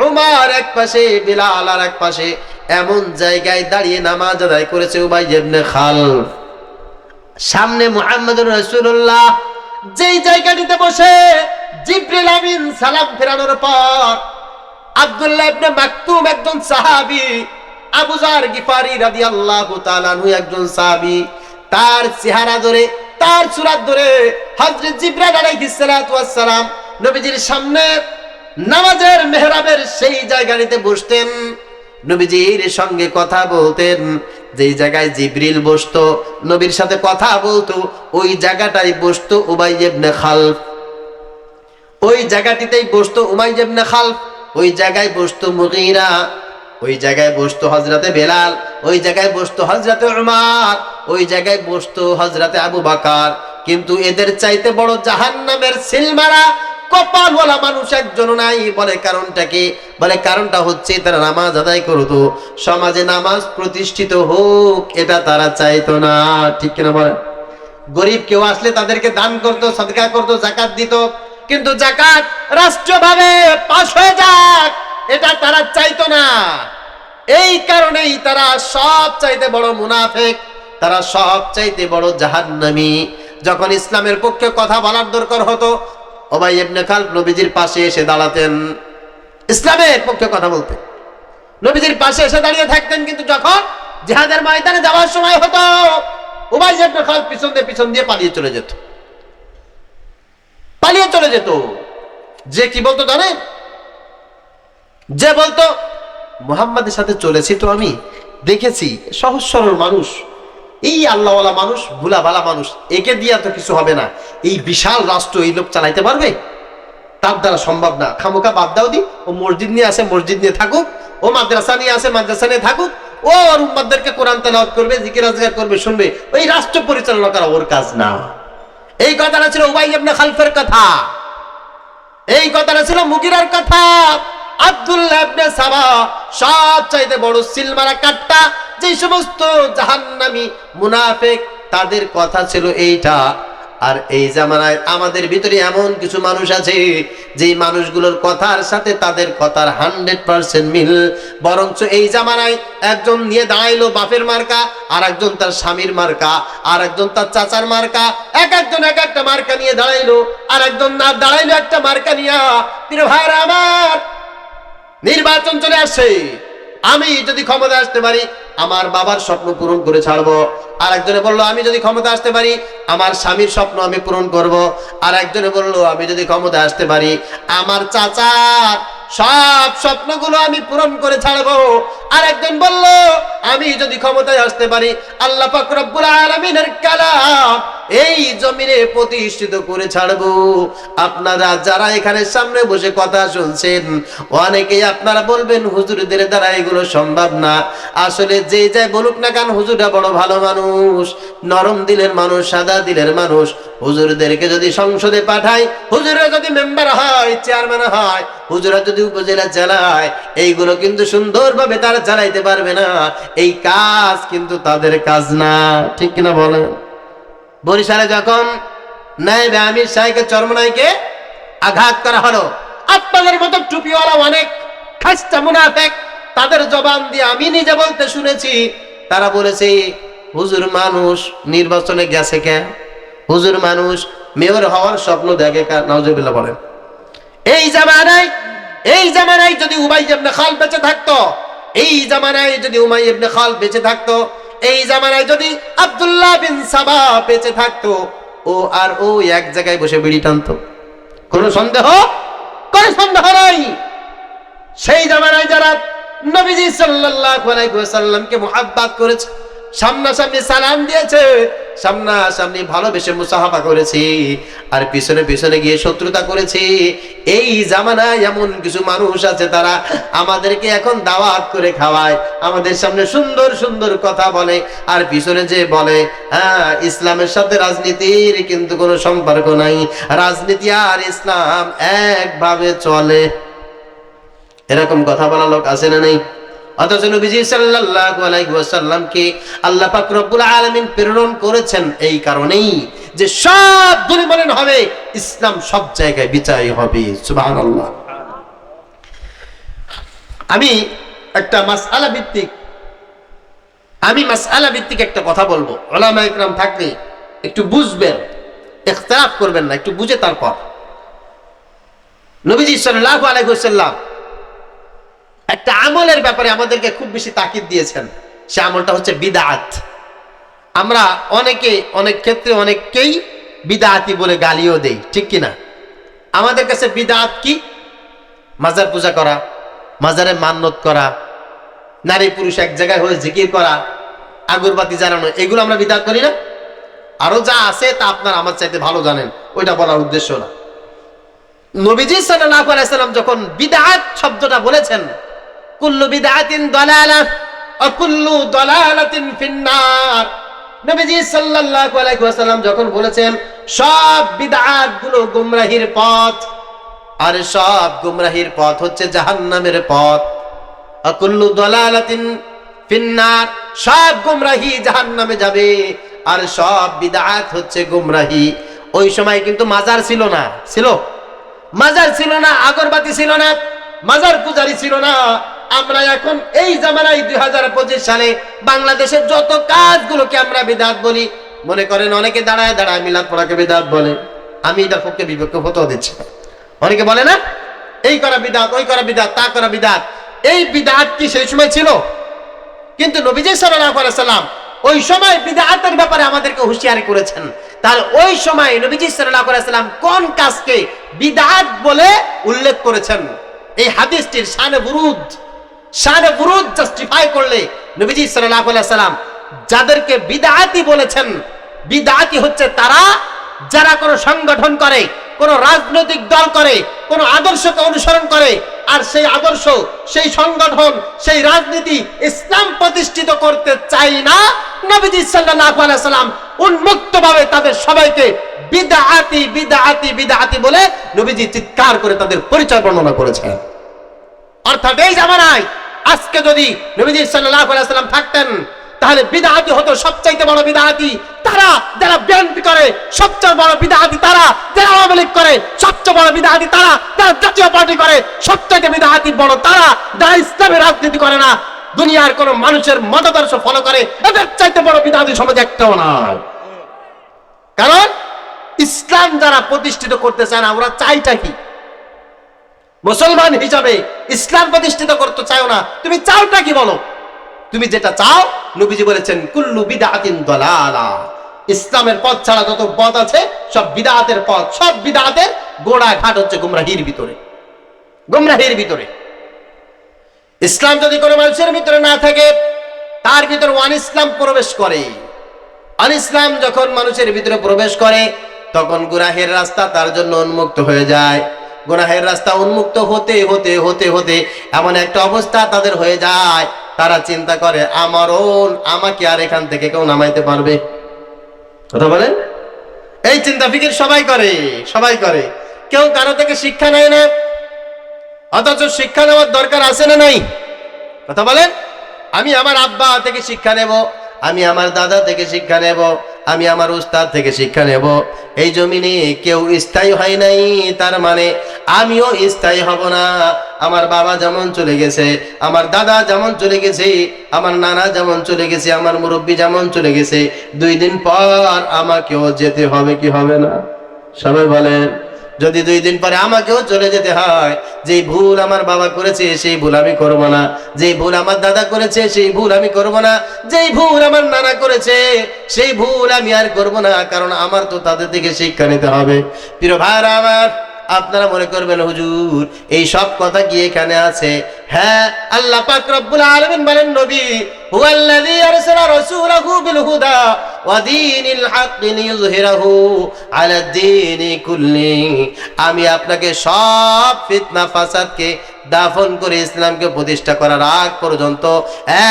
Speaker 1: উমর এক পাশে, বেলাল আর এক পাশে। এমন জায়গায় দাঁড়িয়ে নামাজ আদায় করেছে উবাই ইবনে খালফ। সামনে মুহাম্মদুর রাসূলুল্লাহ। যেই জায়গাটিতে বসে জিবরিল আমিন সালাম ফেরানোর পর আব্দুল্লাহ ইবনে মাকতুম একজন সাহাবী, আবু যার গিফারি রাদিয়াল্লাহু তাআলা আনহু একজন সাহাবী, তার চেহারা ধরে, তার সূরত ধরে হযরত জিবরাইল আলাইহিস সালাতু ওয়াস সালাম নবীজির সামনে নামাজের মেহরাবের সেই জায়গাটিতে বসতেন, নবীজির সঙ্গে কথা বলতেন। যেই জায়গায় জিবরিল বসতো, নবীর সাথে কথা বলতো, ওই জায়গাটাই বসতো উবাই ইবনে খালফ। ওই জায়গাটিতেই বসতো উমাইয়া ইবনে খালফ। ওই জায়গায় বসতো মুগীরা, ওই জায়গায় বসতো হযরতে বেলাল, ওই জায়গায় বসতো হযরতে উমর, ওই জায়গায় বসতো হযরতে আবু বকর। কিন্তু এদের চাইতে বড় জাহান্নামের সিলমারা কপালওয়ালা মানুষ একজনও নাই। বলে কারণটা কি? বলে কারণটা হচ্ছে তারা নামাজ আদায় করতো, সমাজে নামাজ প্রতিষ্ঠিত হোক এটা তারা চাইতো না। ঠিক কিনা বলে? গরিব কেউ আসলে তাদেরকে দান করতো, সাদকা করতো, যাকাত দিত, কিন্তু যাকাত রাষ্ট্রভাবে পাস হয়ে যাক এটা তারা চাইতো না। এই কারণেই তারা সব চাইতে বড় মুনাফিক, তারা সব চাইতে বড় জাহান্নামী। যখন ইসলামের পক্ষে কথা বলার দরকার হতো উবাই ইবনে খালফ নবীজির পাশে এসে দাঁড়াতেন, ইসলামের পক্ষে কথা বলতে নবীজির পাশে এসে দাঁড়িয়ে থাকতেন। কিন্তু যখন জিহাদের ময়দানে যাওয়ার সময় হতো উবাই ইবনে খালফ পিছন দিয়ে পালিয়ে চলে যেত, পালিয়ে চলে যেত। যে কি বলতো জানেন? যে বলতো মুহাম্মাদের সাথে চলেছি তো আমি দেখেছি, সহজ সরল মানুষ, এই আল্লাহওয়ালা মানুষ, ভুলাভালা মানুষ, একে দিয়া তো কিছু হবে না। এই বিশাল রাষ্ট্র এই লোক চালাইতে পারবে? তার দ্বারা সম্ভব না। খামোকা বাদ দাও দি, ও মসজিদ নিয়ে আসে মসজিদ নিয়ে থাকুক, ও মাদ্রাসা নিয়ে আসে মাদ্রাসা নিয়ে থাকুক, ও ওর উম্মতদেরকে কোরআন তেলাওয়াত করবে, জিকির আজকার করবে, শুনবে। ওই রাষ্ট্র পরিচালনা করা ওর কাজ না। এই কথাটা ছিল উবাই ইবনে খালফের কথা, এই কথাটা ছিল মুগীরার কথা। আব্দুল্লাহ ইবনে সাবা সব চাইতে বড় সিলমারা কাট্টা, যে সমস্ত জাহান্নামী মুনাফিক তাদের কথা ছিল এইটা। আর এই জামানায় আমাদের ভিতরে এমন কিছু মানুষ আছে যে মানুষগুলোর কথার সাথে তাদের কথার 100% মিল। বরঞ্চ এই জামানায় একজন নিয়ে দাঁড়াইলো বাপের মার্কা, আর একজন তার স্বামীর মার্কা, আর একজন তার চাচার মার্কা, এক একজন এক একটা মার্কা নিয়ে দাঁড়াইলো, আর একজন না দাঁড়াইলো একটা মার্কা নিয়ে। প্রিয় ভাইরা আমার, নির্বাচন চলে আসছে, আমি যদি ক্ষমতা আসতে পারি আমার বাবার স্বপ্ন পূরণ করে ছাড়বো। আর একজনে বললো আমি যদি ক্ষমতা আসতে পারি আমার স্বামীর স্বপ্ন আমি পূরণ করব। আর একজনে বললো আমি যদি ক্ষমতা আসতে পারি আমার চাচার সব স্বপ্নগুলো আমি পূরণ করে ছাড়বো। আর একজন বলল আমি যদি ক্ষমতায় আসতে পারি আল্লাহ পাক রব্বুল আলামিনের কালাম এই জমিনে প্রতিষ্ঠিত করে ছাড়বো। আপনারা যারা এখানে সামনে বসে কথা শুনছেন অনেকেই আপনারা বলবেন হুজুরদের দ্বারা এগুলো সম্ভব না। আসলে যে যাই বলুক না কেন হুজুরটা বড় ভালো মানুষ, নরম দিলের মানুষ, সাদা দিলের মানুষ। হুজুরদেরকে যদি সংসদে পাঠায়, হুজুররা যদি মেম্বার হয়, চেয়ারম্যান হয়, হুজুরা যদি উপজেলা চালায়, এইগুলো কিন্তু সুন্দরভাবে তারা চালাইতে পারবে না। এই কাজ কিন্তু তাদের কাজ না। ঠিক কিনা বলেন? বরিশালে যখন নায়েবে আমির সাহেবকে চরমনাইকে আঘাত করা হলো, আপনাদের মতো টুপিওয়ালা অনেক খাস্তা মুনাফিক তাদের জবান দিয়ে আমি নিজে বলতে শুনেছি, তারা বলেছে হুজুর মানুষ নির্বাচনে গেছে কে? হুজুর মানুষ মেয়র হওয়ার স্বপ্ন দেখে কে? নাউজুবিল্লাহ বলেন। এই জামানায় যদি উমাইয়া ইবনে খালফ বেঁচে থাকতো, এই জামানায় যদি উমাইয়া ইবনে খালফ বেঁচে থাকতো, এই জামানায় যদি আব্দুল্লাহ বিন সাবা বেঁচে থাকতো, ও আর ও এক জায়গায় বসে বিড়ি টানতো। কোনো সন্দেহ নাই। সেই জামানায় যারা নবীজি সাল্লাল্লাহু আলাইহি ওয়াসাল্লামকে মুহাব্বত করেছে, সামনাসামনি সালাম দিয়েছে, সামনাসামনি ভালোবেসে মুসাহাবা করেছি, আর পিছনে পিছনে গিয়ে শত্রুতা করেছি। এই জামানায় এমন কিছু মানুষ আছে, তারা আমাদেরকে এখন দাওয়াত করে খাওয়ায়, আমাদের সামনে সুন্দর সুন্দর কথা বলে, আর পিছনে যে বলে হ্যাঁ ইসলামের সাথে রাজনীতির কিন্তু কোনো সম্পর্ক নাই, রাজনীতি আর ইসলাম একভাবে চলে। এরকম কথা বলা লোক আছে না নেই? অথচ নবীজি সাল্লাল্লাহু আলাইহি ওয়াসাল্লামকে আল্লাহ পাক রব্বুল আলামিন প্রেরণ করেছেন এই কারণেই যে সব দুর্বলন হবে, ইসলাম সব জায়গায় বিজয়ী হবে। সুবহানাল্লাহ। আমি মাসআলা ভিত্তিক একটা কথা বলবো। উলামা ইকরাম থাকলে একটু বুঝবেন, ইখতিলাফ করবেন না, একটু বুঝে তারপর। নবীজি সাল্লাল্লাহু আলাইহি ওয়াসাল্লাম একটা আমলের ব্যাপারে আমাদেরকে খুব বেশি তাকিদ দিয়েছেন, সে আমলটা হচ্ছে বিদআত। আমরা অনেকে অনেক ক্ষেত্রে অনেককেই বিদআতি বলে গালিও দেই, ঠিক কিনা? আমাদের কাছে বিদআত কি? মাজার পূজা করা, মাজারে মান্নত করা, নারী পুরুষ এক জায়গায় হয়ে জিকির করা, আগরবাতি জ্বালানো, এগুলো আমরা বিদআত করি না? আরো যা আছে তা আপনার আমার চাইতে ভালো জানেন, ওইটা বলার উদ্দেশ্য না। নবীজি সাল্লাল্লাহু আলাইহি ওয়াসাল্লাম যখন বিদআত শব্দটা বলেছেন, কুল্লু বিদআতিন দালালাহ ওয়া কুল্লু দালালাতিন ফিন্নার, নবীজি সাল্লাল্লাহু আলাইহি ওয়াসাল্লাম যখন বলেছেন সব বিদআত গুলো গোমরাহির পথ, আর সব গোমরাহির পথ হচ্ছে জাহান্নামের পথ, ওয়া কুল্লু দালালাতিন ফিন্নার, সব গোমরাহি জাহান্নামে যাবে, আর সব বিদআত হচ্ছে গোমরাহি। ওই সময় কিন্তু মাজার ছিল না, ছিল? মাজার ছিল না, আগরবাতি ছিল না, মাজার পূজারি ছিল না। আমরা এখন এই জামানায় 2025 সালে বাংলাদেশের যত কাজগুলোকে আমরা বিদআত বলি, মনে করেন অনেকে দাঁড়ায় দাঁড়ায় মিলাদ পড়াকে বিদআত বলে। আমি এটার পক্ষে বিপক্ষে ফতোয়া দিচ্ছি। অনেকে বলে না এই করা বিদআত, ওই করা বিদআত, তা করা বিদআত। এই বিদআত কি সেই সময় ছিল? কিন্তু নবীজি সাল্লাল্লাহু আলাইহি ওয়াসাল্লাম ওই সময় বিদআতের ব্যাপারে আমাদেরকে হুঁশিয়ারি করেছেন। তাহলে ওই সময় নবীজি সাল্লাল্লাহু আলাইহি ওয়াসাল্লাম কোন কাজকে বিদআত বলে উল্লেখ করেছেন? এই হাদিসটির শানে বুরুদ জাস্টিফাই করলে নবীজি সাল্লাল্লাহু আলাইহি ওয়াসাল্লাম যাদেরকে বিদআতি বলেছেন, বিদআতি হচ্ছে তারা যারা কোনো সংগঠন করে, কোনো রাজনৈতিক দল করে, কোনো আদর্শকে অনুসরণ করে, আর সেই আদর্শ, সেই সংগঠন, সেই রাজনীতি ইসলাম প্রতিষ্ঠিত করতে চায় না। নবীজি সাল্লাল্লাহু আলাইহি ওয়াসাল্লাম উন্মুক্তভাবে তাদের সবাইকে বিদআতি বিদআতি বিদআতি বলে নবীজি চিৎকার করে তাদের পরিচয় বর্ণনা করেছেন। অর্থাৎ এই জামানায় আজকে যদি নবীজি সাল্লাল্লাহু আলাইহি ওয়াসাল্লাম থাকতেন, তাহলে বিদআতি হতো সবচাইতে বড় বিদআতি তারা, যারা বিএনপি করে সবচেয়ে বড় বিদআতি তারা, যারা আওয়ামী লীগ করে সবচেয়ে বড় বিদআতি তারা, যারা জাতীয় পার্টি করে সবচাইতে বিদআতি বড় তারা, যারা ইসলামের রাজনীতি করে না, দুনিয়ার কোন মানুষের মতাদর্শ ফলো করে, এদের চাইতে বড় বিদআতি সমাজ একটাও নাই। কারণ ইসলাম যারা প্রতিষ্ঠিত করতে চায় না, আমরা চাইটা কি? মুসলমান হিসাবে ইসলাম প্রতিষ্ঠিত করতে চাও না, তুমি চাওটা কি বলো? তুমি যেটা চাও, নবীজি বলেছেন কুল্লু বিদআতিন দালালাহ, ইসলামের পথ ছাড়া যত পথ আছে সব বিদআতের পথ, সব বিদআতের গোড়া ঘাট হচ্ছে গুমরাহির ভিতরে, গুমরাহির ভিতরে। ইসলাম যদি কোনো মানুষের ভিতরে না থাকে, তার ভিতরে ওয়ান ইসলাম প্রবেশ করে। আন ইসলাম যখন মানুষের ভিতরে প্রবেশ করে, তখন গুনাহের রাস্তা তার জন্য উন্মুক্ত হয়ে যায়। গুনাহের রাস্তা উন্মুক্ত হতে হতে হতে হতে এমন একটা অবস্থা তাদের হয়ে যায়, তারা চিন্তা করে আমাকে আর এখান থেকে কেউ নামাইতে পারবে? কথা বলেন? এই চিন্তা ফিকির সবাই করে। কেউ কারো থেকে শিক্ষা নেয় না, অথচ শিক্ষা নেওয়ার দরকার আছে না নাই? কথা বলেন? আমি আমার আব্বা থেকে শিক্ষা নেব, আমি আমার দাদা থেকে শিক্ষা নেব, আমি আমার উস্তাদ থেকে শিক্ষা নেব। এই জমিনে কেউ স্থায়ী হয় নাই, তার মানে আমিও স্থায়ী হব না। আমার বাবা যেমন চলে গেছে, আমার দাদা যেমন চলে গেছে, আমার নানা যেমন চলে গেছে, আমার মুরব্বী যেমন চলে গেছে, 2 দিন পর আমাকেও যেতে হবে কি হবে না? সবাই বলেন, যদি 2 দিন পরে আমাকেও চলে যেতে হয়, যেই ভুল আমার বাবা করেছে সেই ভুল আমি করব না, যেই ভুল আমার দাদা করেছে সেই ভুল আমি করব না, যেই ভুল আমার নানা করেছে সেই ভুল আমি আর করব না, কারণ আমার তো তাদের থেকে শিক্ষা নিতে হবে। প্রিয় ভাইরা আমার, আপনারা মনে করবেন হুজুর এই সব কথা কি এখানে আছে? হ্যাঁ, আল্লাহ পাক রব্বুল আলামিন বলেন, নবী হুয়াল্লাযী আরসালা রাসূলাহু বিল হুদা ওয়া দীনিল হাক্কি লিইয়ুযহিরাহু আলাদ-দীনি কুল্লি। আমি আপনাকে সব ফিতনা ফাসাদকে দাফন করে ইসলামকে প্রতিষ্ঠা করার আগ পর্যন্ত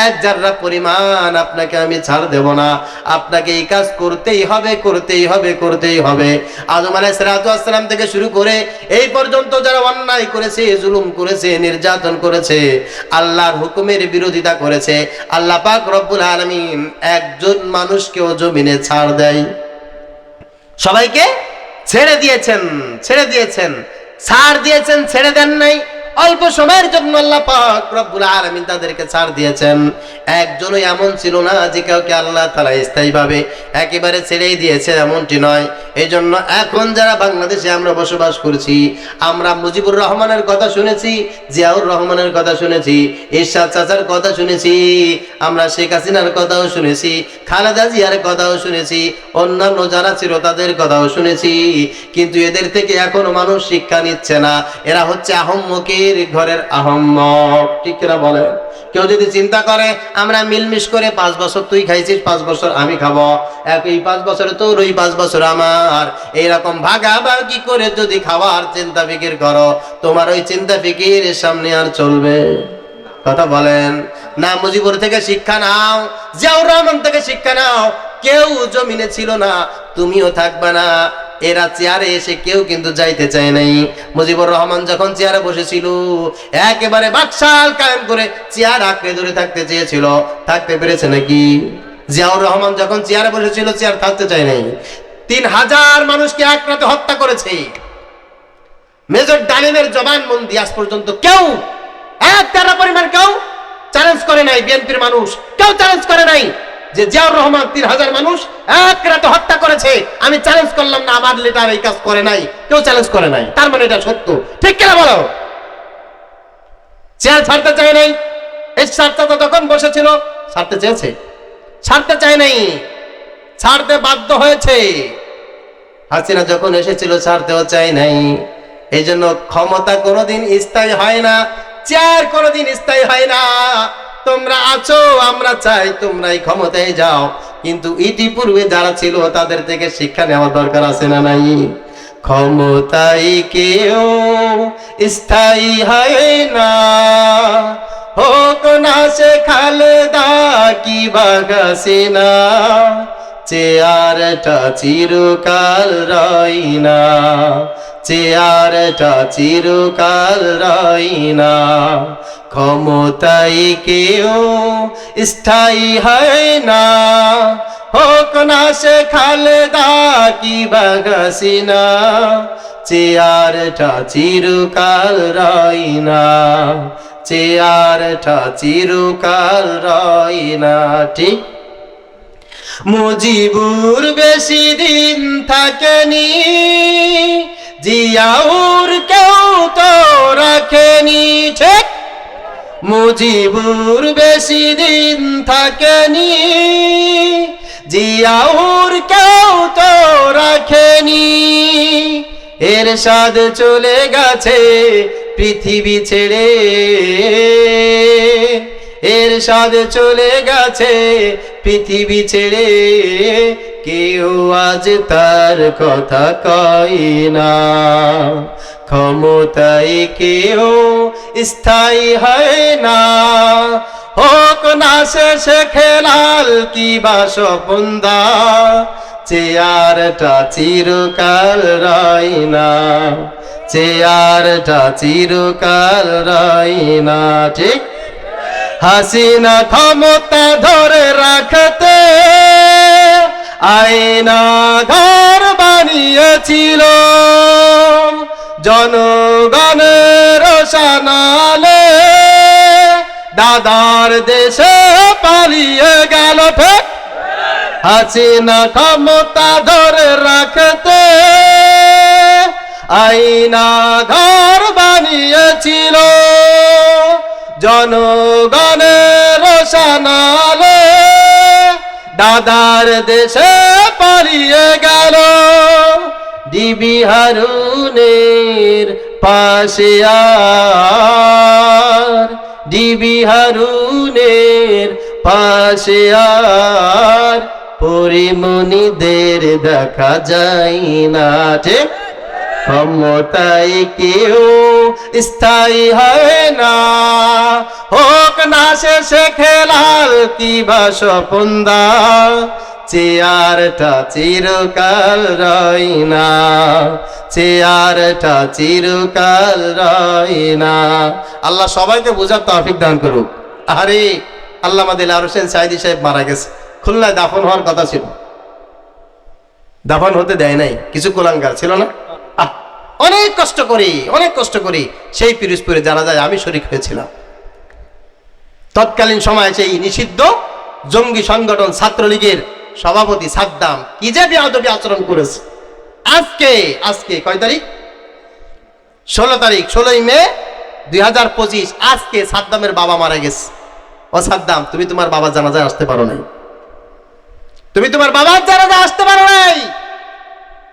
Speaker 1: এক জাররা পরিমাণ আপনাকে আমি ছাড় দেব না। আপনাকে এই কাজ করতেই হবে, করতেই হবে, করতেই হবে। আদম আলাইহিস সালাতু ওয়াস সালাম থেকে শুরু করে এই পর্যন্ত যারা অন্যায় করেছে, জুলুম করেছে, নির্যাতন করেছে, আল্লাহর হুকুমের বিরোধিতা করেছে, আল্লাহ পাক রব্বুল আলামিন একজন মানুষকেও জমিনে ছাড় দেয়। সবাইকে ছেড়ে দিয়েছেন, ছেড়ে দিয়েছেন, ছাড় দিয়েছেন, ছেড়ে দেন নাই। অল্প সময়ের জন্য আল্লাহ পাক রব্বুল আলামিন তাদেরকে ছাড় দিয়েছেন। একজনও এমন ছিল না যে কাউকে আল্লাহ তাআলা স্থায়ীভাবে একেবারে ছেড়েই দিয়েছে, এমনটি নয়। এই জন্য এখন যারা বাংলাদেশে আমরা বসবাস করছি, আমরা মুজিবুর রহমানের কথা শুনেছি, জিয়াউর রহমানের কথা শুনেছি, এরশাদ চাচার কথা শুনেছি, আমরা শেখ হাসিনার কথাও শুনেছি, খালেদা জিয়ার কথাও শুনেছি, অন্যান্য যারা ছিল তাদের কথাও শুনেছি, কিন্তু এদের থেকে এখনো মানুষ শিক্ষা নিচ্ছে না। এরা হচ্ছে আহম্মকের ঘরের আহম্মক, ঠিক কিনা বলে? কেউ যদি চিন্তা করে আমরা মিলমিশ করে 5 বছর তুই খাইছিস, 5 বছর আমি খাবো, এই 5 বছরে তোর, ওই 5 বছর আমার, এইরকম ভাগাভাগি করে যদি খাওয়ার চিন্তা ফিকির করো, তোমার ওই চিন্তা ফিকির সামনে আর চলবে? কথা বলেন না। মুজিবুর থেকে শিক্ষা নাও, জিয়াউর রহমান থেকে শিক্ষা নাও। কেউ জমিনে ছিল না, তুমিও থাকবে না। এরা চেয়ারে এসে কেউ কিন্তু যাইতে চায় নাই। মুজিবুর রহমান যখন চেয়ারে বসেছিল, একেবারে বাকশাল কায়েম করে চেয়ার আঁকড়ে ধরে থাকতে চেয়েছিল, থাকতে পেরেছে নাকি? জিয়াউর রহমান যখন চেয়ারে বসেছিল, চেয়ার থাকতে চায় নাই। 3000 মানুষকে এক রাতে হত্যা করেছে। মেজর ডালিমের জবানবন্দি আজ পর্যন্ত কেউ এক টাকা পরিমাণ কেউ চ্যালেঞ্জ করে নাই। বিএনপির মানুষ কেউ চ্যালেঞ্জ করে নাই যে জিয়াউর রহমান 3000 মানুষ এক রাতে হত্যা করেছে। আমি চ্যালেঞ্জ করলাম না, আমার লিডার এই কাজ করে নাই, কেউ চ্যালেঞ্জ করে নাই। তার মানে এটা সত্য, ঠিক কিনা বলো? চেয়ার ছাড়তে চায় নাই। এই ছাড়তে তখন বসেছিল, ছাড়তে চেয়েছে? ছাড়তে চায় নাই, ছাড়তে বাধ্য হয়েছে। হাসিনা যখন এসেছিল ছাড়তেও চায় নাই। এই জন্য ক্ষমতা কোনোদিন স্থায়ী হয় না, চেয়ার কোনোদিন স্থায়ী হয় না। তোমরা আছো, আমরা চাই তোমরা এই ক্ষমতায় যাও, কিন্তু ইতিপূর্বে যারা ছিল তাদের থেকে শিক্ষা নেওয়া দরকার আছে না নাই? ক্ষমতায় কেউ স্থায়ী হয় না, হোক না সে খালেদা কিংবা হাসিনা, চেয়ারটা চিরকাল রয় না, চেয়ারটা চিরকাল রয় না। ক্ষমতায় কেউ স্থায়ী হয় না, হোক না সে খালেদা কিংবা হাসিনা, চেয়ারটা চিরকাল রয় না, চেয়ারটা চিরকাল রয় না। ঠিক? মুজিবুর বেশি দিন থাকেনি, জিয়াউর কেউ তো রাখেনি। ঠিক? মুজিবুর বেশি দিন থাকেনি, জিয়াউর কেউ তো রাখেনি। এরশাদ চলে গেছে পৃথিবী ছেড়ে, এরশাদ চলে গেছে পৃথিবী ছেড়ে, কেউ আজ তার কথা কয় না। ক্ষমতায় কেউ স্থায়ী হয় না, হোক না সে খেলাল কিংবা স্বপনদা, চেয়ারটা চিরকাল রয় না, চেয়ারটা চিরকাল রয় না। ঠিক? হাসিনা ক্ষমতা ধরে রাখতে আয়না ঘর বানিয়েছিল, জনগণের শানালে দাদার দেশে পালিয়ে গেল। ঠিক? হাসিনা ক্ষমতা ধরে রাখতে আয়না ঘর বানিয়েছিল, জনগণের শানালে দাদার দেশে পালিয়ে গেল। ডিবি হারুনের পাশে আর, ডিবি হারুনের পাশে আর পরিমণিদের দেখা যায় না। ঠিক, ক্ষমতায় কেউ স্থায়ী হয় না, হোক না শেষে খেলাল কিবা স্বপন্দা, চেয়ারটা চিরকাল রয় না, চেয়ারটা চিরকাল রয় না। আল্লাহ সবাইকে বোঝার তৌফিক দান করুক। আরে আল্লামা দিলদার হোসেন সাঈদী সাহেব মারা গেছে, খুলনায় দাফন হওয়ার কথা ছিল, দাফন হতে দেয় নাই, কিছু কুলাঙ্গার ছিল না। অনেক কষ্ট করি সেই পিরোজপুরে জানাজায় আমি শরীক হয়েছিলাম। তৎকালীন সময়ে সেই নিষিদ্ধ জঙ্গি সংগঠন ছাত্রলীগের সভাপতি সাদ্দাম কি যে বেয়াদবি আচরণ করেছে। আজকে কয় তারিখ? 16 তারিখ, 16ই মে 2025। আজকে সাদ্দামের বাবা মারা গেছে। ও সাদ্দাম, তুমি তোমার বাবার জানাজায় আসতে পারো নাই, তুমি তোমার বাবার জানাজায় আসতে পারো নাই।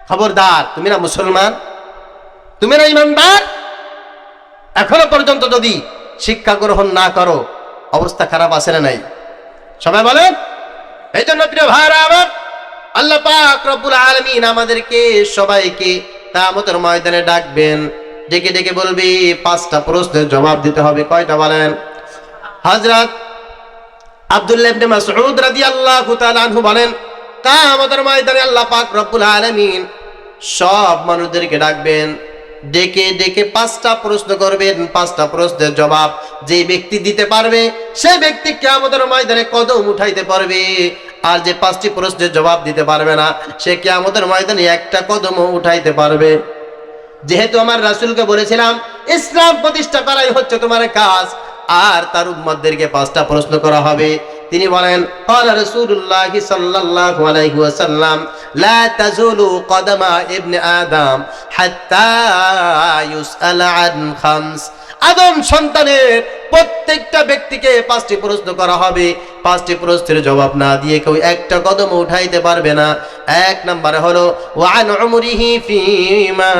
Speaker 1: খবরদার, তুমি না মুসলমান, তুমি না ইমানদার, এখনো পর্যন্ত যদি শিক্ষা গ্রহণ না করো অবস্থা খারাপ আছে না নাই? সবাই বলেন। এই জন্য প্রিয় ভাইরা আমার, আল্লাহ পাক রব্বুল আলামিন আমাদেরকে সবাইকে কিয়ামতের ময়দানে ডাকবেন, ডেকে ডেকে বলবি 5টা প্রশ্নের জবাব দিতে হবে। কয়টা বলেন? হযরত আব্দুল্লাহ ইবনে মাসউদ রাদিয়াল্লাহু তাআলা আনহু বলেন, কিয়ামতের ময়দানে আল্লাহ পাক রব্বুল আলামিন সব মানুষদেরকে ডাকবেন, ডেকে ডেকে 5টা প্রশ্ন করবেন। 5টা প্রশ্নের জবাব যে ব্যক্তি দিতে পারবে সেই ব্যক্তি কিয়ামতের ময়দানে কদম উঠাইতে পারবে, আর যে 5টি প্রশ্নের জবাব দিতে পারবে না সে কিয়ামতের ময়দানে একটা কদমও উঠাইতে পারবে। যেহেতু আমার রাসূলকে বলেছিলাম ইসলাম প্রতিষ্ঠা করাই হচ্ছে তোমার কাজ, আর তার উম্মতদেরকে 5টা প্রশ্ন করা হবে। তিনি বলেন, ক্বালা রাসূলুল্লাহ সাল্লাল্লাহু আলাইহি ওয়াসাল্লাম, লা তাজুলু কদমা ইবনে আদম হাত্তা ইউসআলা আন খামস। আদম সন্তানের প্রত্যেকটা ব্যক্তিকে 5টি প্রশ্ন করা হবে। 5টি প্রশ্নের জবাব না দিয়ে কেউ একটা কদম উঠাইতে পারবে না। 1 নম্বরে হলো ওয়ান উমরিহি ফিমা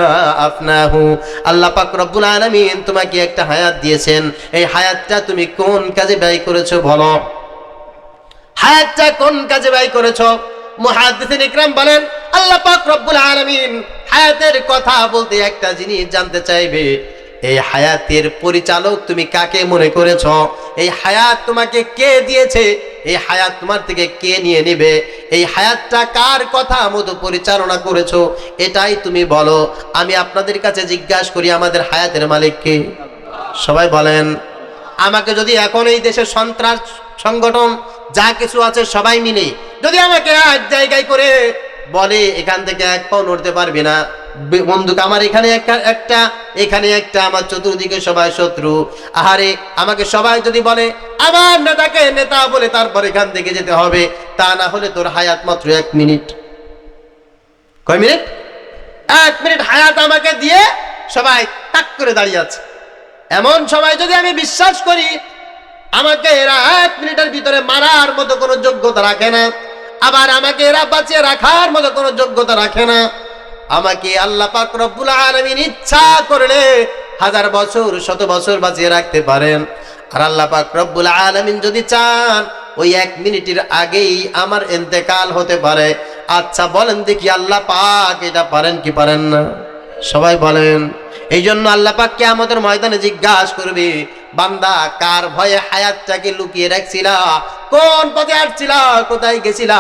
Speaker 1: আফনাহু। আল্লাহ পাক রব্বুল আলামিন তোমাকে একটা হায়াত দিয়েছেন, এই হায়াতটা তুমি কোন কাজে ব্যয় করেছো বলো, হায়াতটা কোন কাজে ব্যয় করেছো? মুহাদ্দিসিন ইকরাম বলেন, আল্লাহ পাক রব্বুল আলামিন হায়াতের কথা বলতে একটা জিনিস জানতে চাইবে, এই হায়াতের পরিচালক তুমি কাকে মনে করেছো? এই হায়াত তোমাকে কে দিয়েছে? এই হায়াত তোমার থেকে কে নিয়ে নেবে? এই হায়াতটা কার কথা মতো পরিচালনা করেছো এটাই তুমি বলো। আমি আপনাদের কাছে জিজ্ঞাসা করি, আমাদের হায়াতের মালিক কে? সবাই বলেন। আমাকে যদি এখন এই দেশের সন্ত্রাস সংগঠন যা কিছু আছে সবাই মিলে যদি আমাকে এক জায়গায় করে বলে এখান থেকে এক পাও নড়তে পারবি না, বন্দুক আমার এখানে একটা এখানে একটা, আমার চতুর্দিকে সবাই শত্রু, আহারে আমাকে সবাই যদি বলে আমার নেতাকে নেতা বলে তারপর এখান থেকে যেতে হবে, তা না হলে তোর হায়াত মাত্র 1 মিনিট। কয় মিনিট? 1 মিনিট হায়াত আমাকে দিয়ে সবাই টাক করে দাঁড়িয়ে আছে। এমন সময় যদি আমি বিশ্বাস করি আমাকে এরা 1 মিনিটের ভিতরে মারার মতো কোনো যোগ্যতা রাখে না, আবার আমাকে এরা বাঁচিয়ে রাখার মতো কোনো যোগ্যতা রাখে না, আমাকে আল্লাহ পাক রব্বুল আলামিন ইচ্ছা করলে 1000 বছর 100 বছর বাঁচিয়ে রাখতে পারেন। আর আল্লাহ পাক রব্বুল আলামিন যদি চান ওই 1 মিনিটের আগেই আমার ইন্তেকাল হতে পারে। আচ্ছা বলেন দেখি আল্লাহ পাক এটা পারেন কি পারেন না? সবাই বলেন। এই জন্য আল্লাহ পাক কিয়ামতের ময়দানে জিজ্ঞাসা করবে, বান্দা কার ভয়ে হায়াতটাকে লুকিয়ে রাখছিলা, কোন পথে আসছিলা, কোথায় গেছিলা,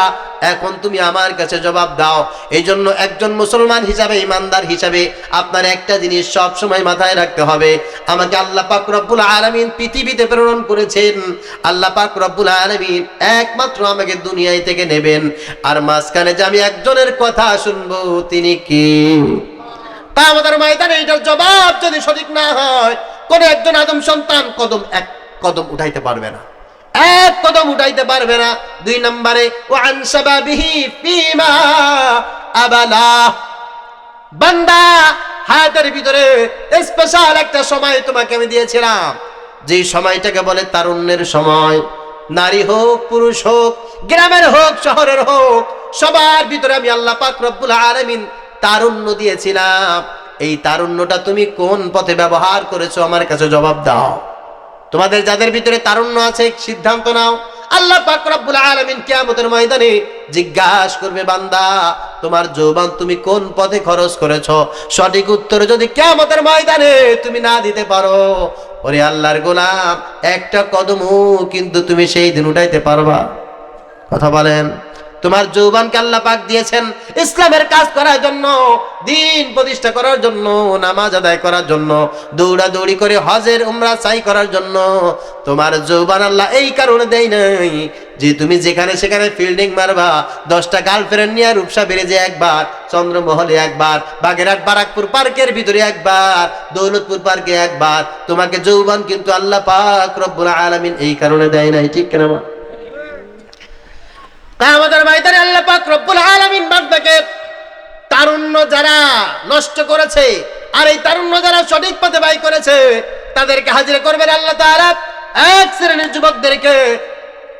Speaker 1: এখন তুমি আমার কাছে জবাব দাও। এই জন্য একজন মুসলমান হিসাবে, ইমানদার হিসাবে আপনার একটা জিনিস সব সময় মাথায় রাখতে হবে, আমাকে আল্লাহ পাক রব্বুল আলামিন পৃথিবীতে প্রেরণ করেছেন। আল্লাহ পাক রব্বুল আলামিন একমাত্র আমাকে দুনিয়ায় থেকে নেবেন, আর মাঝখানে যে আমি একজনের কথা শুনবো তিনি কি? আমাদের ময়দানে এটার জবাব যদি সঠিক না হয়, কোন একজন আদম সন্তান এক কদম উঠাইতে পারবে না, 1 কদম উঠাইতে পারবে না। 2 নম্বরে ওয়ান শাবাবিহি ফিমা আবালা। বান্দা হায়াতের ভিতরে স্পেশাল একটা সময় তোমাকে আমি দিয়েছিলাম, যে সময়টাকে বলে তারুণ্যের সময়। নারী হোক, পুরুষ হোক, গ্রামের হোক, শহরের হোক, সবার ভিতরে আমি আল্লাহ পাক রব্বুল আলামিন তারুণ্য দিয়েছিলাম। এই তারুণ্যটা তুমি কোন পথে ব্যবহার করেছো আমার কাছে জবাব দাও। তোমাদের যাদের ভিতরে তারুণ্য আছে সিদ্ধান্ত নাও। আল্লাহ পাক রব্বুল আলামিন কিয়ামতের ময়দানে জিজ্ঞাসা করবে, বান্দা তোমার যৌবন তুমি কোন পথে খরচ করেছো? সঠিক উত্তর যদি কিয়ামতের ময়দানে তুমি না দিতে পারো, ওরে আল্লাহর গোলাম, একটা কদমও কিন্তু তুমি সেই দিন উঠাইতে পারবা? কথা বলেন। তোমার যৌবনকে আল্লাহ পাক দিয়েছেন ইসলামের কাজ করার জন্য, দ্বীন প্রতিষ্ঠা করার জন্য, নামাজ আদায় করার জন্য, দৌড়াদৌড়ি করে হজের উমরা সাই করার জন্য। তোমার যৌবন আল্লাহ এই কারণে দেয় নাই যে তুমি যেখানে সেখানে ফিল্ডিং মারবা, 10টা গার্লফ্রেন্ড নিয়ে রূপসা ব্রিজে একবার, চন্দ্রমহলে একবার, বাগেরহাট বারাকপুর পার্কের ভিতরে একবার, দৌলতপুর পার্কে একবার। তোমাকে যৌবন কিন্তু আল্লাহ পাক রব্বুল আলামিন এই কারণে দেয় নাই, ঠিক কিনা? কিয়ামতের ময়দানে আল্লাহ পাক রব্বুল আলামিন বান্দাকে তারুণ্য যারা নষ্ট করেছে আর এই তারুণ্য যারা সঠিক পথে ব্যয় করেছে তাদেরকে হাজির করবেন আল্লাহ তাআলা। এক শ্রেণীর যুবকদেরকে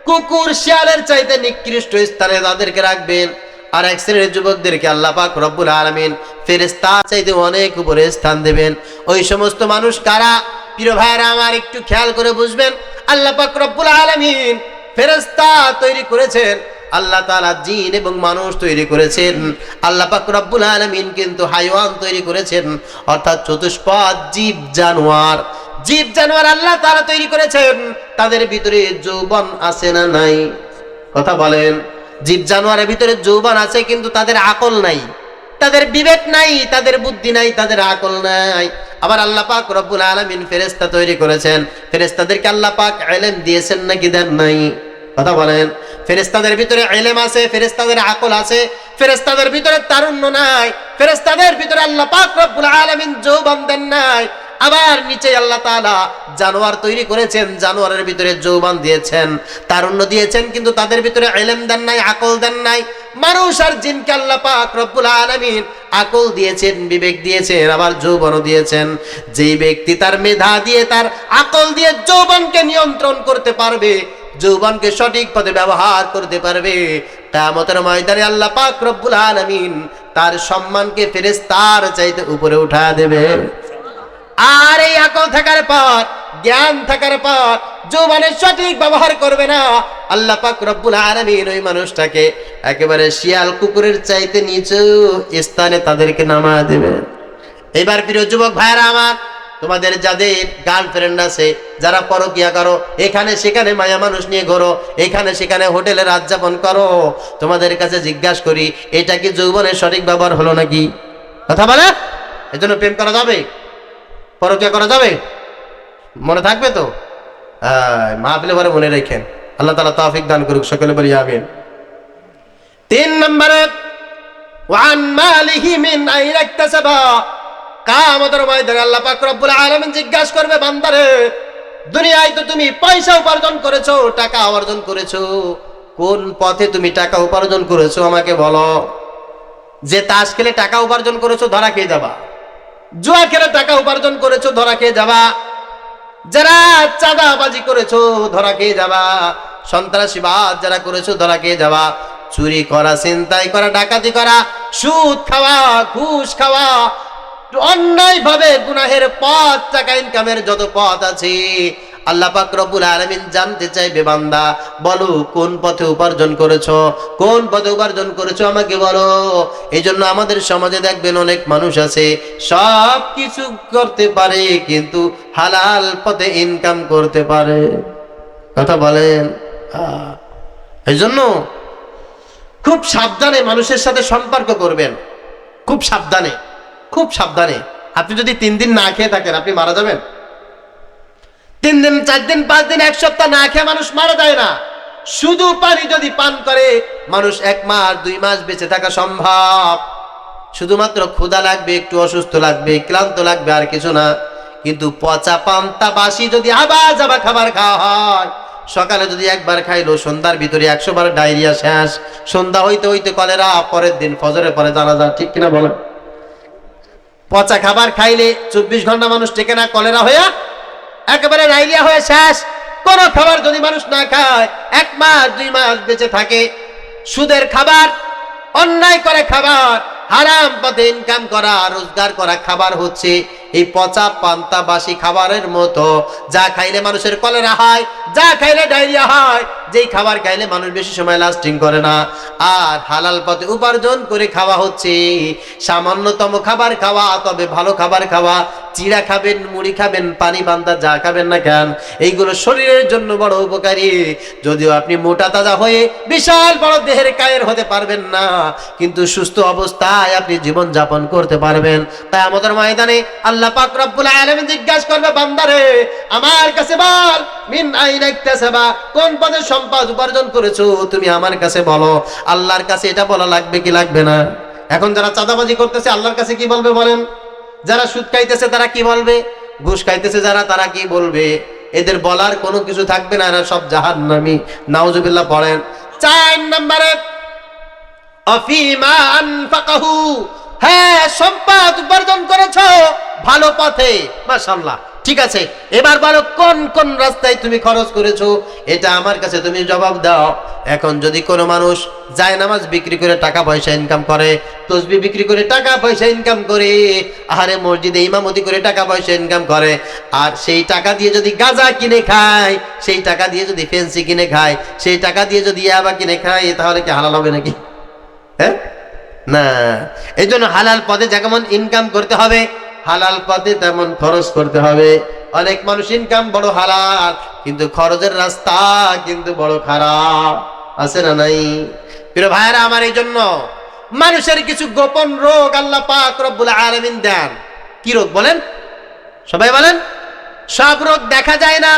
Speaker 1: কুকুর শিয়ালের চাইতে নিকৃষ্ট স্থানে তাদেরকে রাখবেন, আর এক শ্রেণীর যুবকদেরকে আল্লাহ পাক রব্বুল আলামিন ফেরেশতার চাইতে অনেক উপরে স্থান দেবেন। ওই সমস্ত মানুষ কারা? প্রিয় ভাইরা আমার, একটু খেয়াল করে বুঝবেন। আল্লাহ পাক রব্বুল আলামিন ফেরেশতা তৈরি করেছেন, আল্লাহ তাআলা জিন এবং মানুষ তৈরি করেছেন। আল্লাহ পাক রব্বুল আলামিন কিন্তু হাইওয়ান তৈরি করেছেন, অর্থাৎ চতুষ্পদ জীব জানোয়ার। জীব জানোয়ার আল্লাহ তাআলা তৈরি করেছেন, তাদের ভিতরে যৌবন আছে না নাই? কথা বলেন। জীব জানোয়ারের ভিতরে যৌবন আছে, কিন্তু তাদের আকল নাই, তাদের বিবেক নাই, তাদের বুদ্ধি নাই, তাদের আকল নাই। আবার আল্লাহ পাক রব্বুল আলামিন ফেরেশতা তৈরি করেছেন, ফেরেশতাদেরকে আল্লাহ পাক ইলম দিয়েছেন নাকি দেন নাই? কথা বলেন। ফেরেশতাদের ভিতরে ইলম আছে, ফেরেশতাদের আকল আছে, ফেরেশতাদের ভিতরে তারুণ্য নাই, ফেরেশতাদের ভিতরে আল্লাহ পাক রব্বুল আলামিন যৌবন দেন নাই। আবার নিচে আল্লাহ তাআলা জানোয়ার তৈরি করেছেন, জানোয়ারের ভিতরে যৌবন দিয়েছেন, তারুণ্য দিয়েছেন, কিন্তু তাদের ভিতরে ইলম দেন নাই, আকল দেন নাই। মানুষ আর জিনকে আল্লাহ পাক রব্বুল আলামিন আকল দিয়েছেন, বিবেক দিয়েছেন, আবার যৌবনও দিয়েছেন। যেই ব্যক্তি তার মেধা দিয়ে, তার আকল দিয়ে যৌবনকে নিয়ন্ত্রণ করতে পারবে, যৌবনকে সঠিক পথে ব্যবহার করতে পারবে, কিয়ামতের ময়দানে আল্লাহ পাক রব্বুল আলামিন তার সম্মানকে ফেরেশতার চাইতে উপরে উঠা দেবে। আর এই আকল থাকার পর, জ্ঞান থাকার পর যৌবনের সঠিক ব্যবহার করবে না, আল্লাহ পাক রব্বুল আলামিন ওই মানুষটাকে একেবারে শিয়াল কুকুরের চাইতে নিচু স্থানে তাদেরকে নামায় দেবে। এবার প্রিয় যুবক ভাইরা আমার, তোমাদের যাদের গার্লফ্রেন্ড আছে, যারা পরকিয়া করো, এখানে সেখানে মায়া মানুষ নিয়ে ঘোরো, এখানে সেখানে হোটেলে রাত যাপন করো, তোমাদের কাছে জিজ্ঞাসা করি, এটা কি যৌবনের সঠিক ব্যবহার হলো নাকি? কথা বলে। এজন্য প্রেম করা যাবে? পরকিয়া করা যাবে? মনে থাকবে তো? মাহফিলে পরে মনে রাখেন। আল্লাহ তাআলা তৌফিক দান করুক, সকলে বলি আমিন। 3 নম্বরে ওয়ান মালিহি মিন আইনা ইকতাসাবা। কিয়ামতের ময়দানে আল্লাহ পাক রব্বুল আলামিন জিজ্ঞাসা করবে, বান্দারে দুনিয়ায় তো তুমি পয়সা উপার্জন করেছো, টাকা অর্জন করেছো, কোন পথে তুমি টাকা উপার্জন করেছো আমাকে বলো। যে তাস খেলে টাকা উপার্জন করেছো, ধরা খেয়ে যাবা। জুয়া খেলে টাকা উপার্জন করেছো, ধরা খেয়ে যাবা। যারা চাঁদাবাজি করেছো, ধরা খেয়ে যাবা। সন্ত্রাসীবাদ যারা করেছো, ধরা খেয়ে যাবা। চুরি করা, ছিনতাই করা, ডাকাতি করা, সুদ খাওয়া, ঘুষ খাওয়া, অন্যায় ভাবে গুনাহের পথ, টাকা ইনকামের যত পথ আছে, আল্লাহ পাক রব্বুল আলামিন জানতে চাইবে, বান্দা বলো কোন পথে উপার্জন করেছো, কোন পথে উপার্জন করেছো আমাকে বলো। এই জন্য আমাদের সমাজে দেখবেন অনেক মানুষ আছে সব কিছু করতে পারে, কিন্তু হালাল পথে ইনকাম করতে পারে। কথা বলেন। এই জন্য খুব সাবধানে মানুষের সাথে সম্পর্ক করবেন, খুব সাবধানে, খুব সাবধানে। আপনি যদি 3 দিন না খেয়ে থাকেন, আপনি মারা যাবেন। 3 দিন, 4 দিন, 5 দিন, 1 সপ্তাহ না খেয়ে মানুষ মারা যায় না। শুধু পানি যদি পান করে মানুষ 1 মাস 2 মাস বেঁচে থাকা সম্ভব। শুধুমাত্র ক্ষুধা লাগবে, একটু অসুস্থ লাগবে, ক্লান্ত লাগবে, আর কিছু না। কিন্তু পচা পান্তা বাসি যদি আবার যাবা খাবার খাওয়া হয়, সকালে যদি একবার খাইলো, সন্ধ্যার ভিতরে 100 বার ডায়রিয়া শেষ, সন্ধ্যা হইতে হইতে কলেরা, পরের দিন ফজরের পরে জানাজা, ঠিক কিনা বলেন? পচা খাবার খাইলে 24 ঘন্টা মানুষ টেকে না, কলেরা হয়ে একেবারে ডায়রিয়া হয়ে শেষ। কোন খাবার যদি মানুষ না খায় 1 মাস 2 মাস বেঁচে থাকে। সুদের খাবার, অন্যায় করে খাবার, হারাম পথে ইনকাম করা, রোজগার করা খাবার হচ্ছে এই পচা পান্তা বাসি খাবারের মতো। যা খাইলে মানুষের কলেরা হয়, যা খাইলে ডায়রিয়া হয়, যেই খাবার খাইলে মানুষ বেশি সময় লাস্টিং করে না। আর হালাল পথে উপার্জন করে খাওয়া হচ্ছে সামান্যতম খাবার খাওয়া, তবে ভালো খাবার খাওয়া। চিড়া খাবেন, মুড়ি খাবেন, পানি পান্তা যা খাবেন না কেন, এইগুলো শরীরের জন্য বড় উপকারী। যদিও আপনি মোটা তাজা হয়ে বিশাল বড় দেহের কায়ের হতে পারবেন না, কিন্তু সুস্থ অবস্থায় আপনি জীবন যাপন করতে পারবেন। তাই আমাদের ময়দানে আল্লাহ পাক রব্বুল আলামিন জিজ্ঞাসা করবে, বান্দারে আমার কাছে বল, মিন আইনা ইকতাসাবা, কোন পথে সম্পদ উপার্জন করেছো তুমি আমার কাছে বলো। আল্লাহর কাছে এটা বলা লাগবে কি লাগবে না? এখন যারা চাঁদাবাজি করতেছে আল্লাহর কাছে কি বলবে বলেন? যারা সুদ খাইতেছে তারা কি বলবে? ঘুষ খাইতেছে যারা, তারা কি বলবে? এদের বলার কোনো কিছু থাকবে না, এরা সব জাহান্নামী। নাউজুবিল্লাহ পড়েন। 4 নম্বরে আফিমা আনফাকাহু, হ্যাঁ সম্পদ উপার্জন করেছো ভালো পথে, মাশাআল্লাহ, ঠিক আছে। এবার বলো কোন কোন রাস্তায় তুমি খরচ করেছো, এটা আমার কাছে তুমি জবাব দাও। এখন যদি কোনো মানুষ জায়নামাজ বিক্রি করে টাকা পয়সা ইনকাম করে, তসবিহ বিক্রি করে টাকা পয়সা ইনকাম করে, আহারে মসজিদে ইমামতি করে টাকা পয়সা ইনকাম করে, আর সেই টাকা দিয়ে যদি গাঁজা কিনে খায়, সেই টাকা দিয়ে যদি ফেন্সি কিনে খায়, সেই টাকা দিয়ে যদি ইয়াবা কিনে খায়, তাহলে কি হালাল হবে নাকি? হ্যাঁ, না। এই জন্য হালাল পথে যেমন ইনকাম করতে হবে, হালাল পথে তেমন খরচ করতে হবে। অনেক মানুষ ইনকাম বড় হালাল, কিন্তু খরচের রাস্তা কিন্তু বড় খারাপ, আছে না নাই? প্রিয় ভাইরা আমার, এই জন্য মানুষের কিছু গোপন রোগ আল্লাহ পাক রব্বুল আলামিন দেন। কি রোগ বলেন? সবাই বলেন। সব রোগ দেখা যায় না,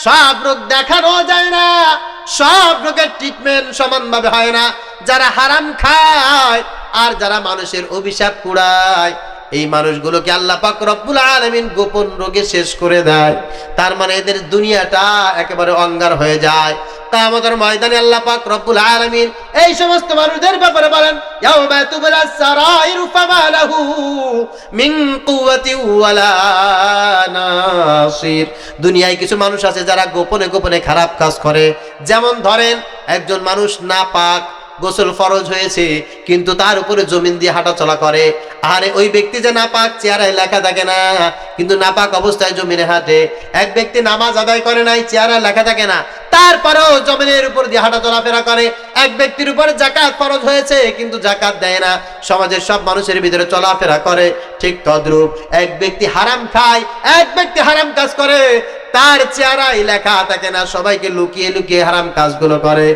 Speaker 1: সব রোগ দেখানো যায় না, সব রোগের ট্রিটমেন্ট সমানভাবে হয় না। যারা হারাম খায় আর যারা মানুষের অভিশাপ কুড়ায়, এই মানুষগুলোকে আল্লাহ পাক রব্বুল আলামিন গোপন রোগে শেষ করে দেয়। তার মানে এদের দুনিয়াটা একেবারে অঙ্গার হয়ে যায়। কিয়ামতের ময়দানে আল্লাহ পাক রব্বুল আলামিন এই সমস্ত মানুষদের ব্যাপারে বলেন, ইয়াউমা তুবলাস সারাইরু ফামা লাহু মিন কুওয়াতি ওয়ালা নাসির। দুনিয়ায় কিছু মানুষ আছে যারা গোপনে গোপনে খারাপ কাজ করে। যেমন ধরেন, একজন মানুষ নাপাক, গোসল ফরজ হয়েছে, কিন্তু তার উপরে জমিন দিয়ে হাঁটা চলা করে। আরে ওই ব্যক্তি যে নাপাক, চেহারায় লেখা থাকে না, কিন্তু নাপাক অবস্থায় জমিনে হাঁটে। এক ব্যক্তি নামাজ আদায় করে নাই, চেহারায় লেখা থাকে না, তারপরেও জমিনের উপর দিয়ে হাঁটা চলাফেরা করে। এক ব্যক্তির উপরে যাকাত ফরজ হয়েছে, কিন্তু যাকাত দেয় না, সমাজের সব মানুষের ভিতরে চলাফেরা করে। ঠিক তদ্রূপ এক ব্যক্তি হারাম খায়, এক ব্যক্তি হারাম কাজ করে, তার চেহারায় লেখা থাকে না, সবাইকে লুকিয়ে লুকিয়ে হারাম কাজগুলো করে।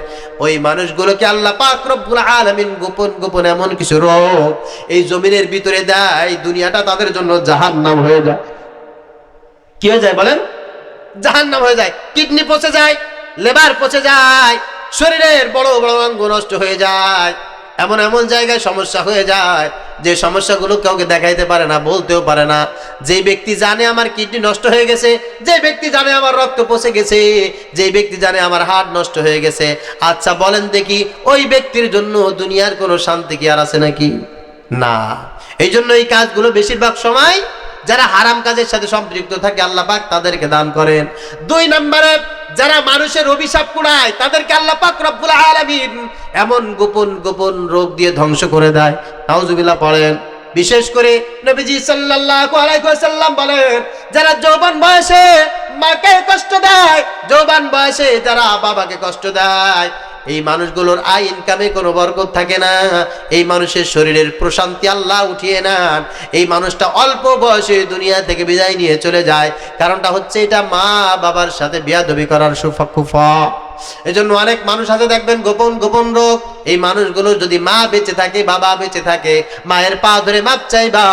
Speaker 1: ওই মানুষগুলোকে আল্লাহ পাক রব্বুল আলামিন গোপন গোপন এমন কিছু রোগ এই জমিনের ভিতরে দেয়, দুনিয়াটা তাদের জন্য জাহান্নাম হয়ে যায়। কি হয়ে যায় বলেন? জাহান্নাম হয়ে যায়। কিডনি পচে যায়, লিভার পচে যায়, শরীরের বড় বড় অঙ্গ নষ্ট হয়ে যায়, এমন এমন জায়গায় সমস্যা হয়ে যায় যে সমস্যাগুলো কাউকে দেখাইতে পারে না, বলতেও পারে না। যে ব্যক্তি জানে আমার কিডনি নষ্ট হয়ে গেছে, যে ব্যক্তি জানে আমার রক্ত পচে গেছে, যে ব্যক্তি জানে আমার হার্ট নষ্ট হয়ে গেছে, আচ্ছা বলেন দেখি ওই ব্যক্তির জন্য দুনিয়ার কোনো শান্তি কি আর আছে নাকি? না। এই জন্য এই কাজগুলো বেশিরভাগ সময় যারা হারাম কাজের সাথে সম্পৃক্ত থাকে আল্লাহ পাক তাদেরকে দান করেন। 2 নম্বরে, যারা মানুষের অভিশাপ কুড়ায় তাদেরকে আল্লাহ পাক রব্বুল আলামিন এমন গোপন গোপন রোগ দিয়ে ধ্বংস করে দেয়। নাউজুবিল্লাহ পড়েন। বিশেষ করে নবীজি সাল্লাল্লাহু আলাইহি ওয়াসাল্লাম বলেন, যারা যৌবন বয়সে মাকে কষ্ট দেয়, যৌবন বয়সে যারা বাবাকে কষ্ট দেয়, এই মানুষগুলোর আয় ইনকামে কোনো বরকত থাকে না। এই মানুষের শরীরের প্রশান্তি আল্লাহ উঠিয়ে নেন। এই মানুষটা অল্প বয়সে দুনিয়া থেকে বিদায় নিয়ে চলে যায়। কারণটা হচ্ছে এটা মা বাবার সাথে বেয়াদবি করার কুফা। এজন্য অনেক মানুষ আছে দেখবেন গোপন গোপন রোগ। এই মানুষগুলো যদি মা বেঁচে থাকে, বাবা বেঁচে থাকে, মায়ের পা ধরে মাপ চাইবা,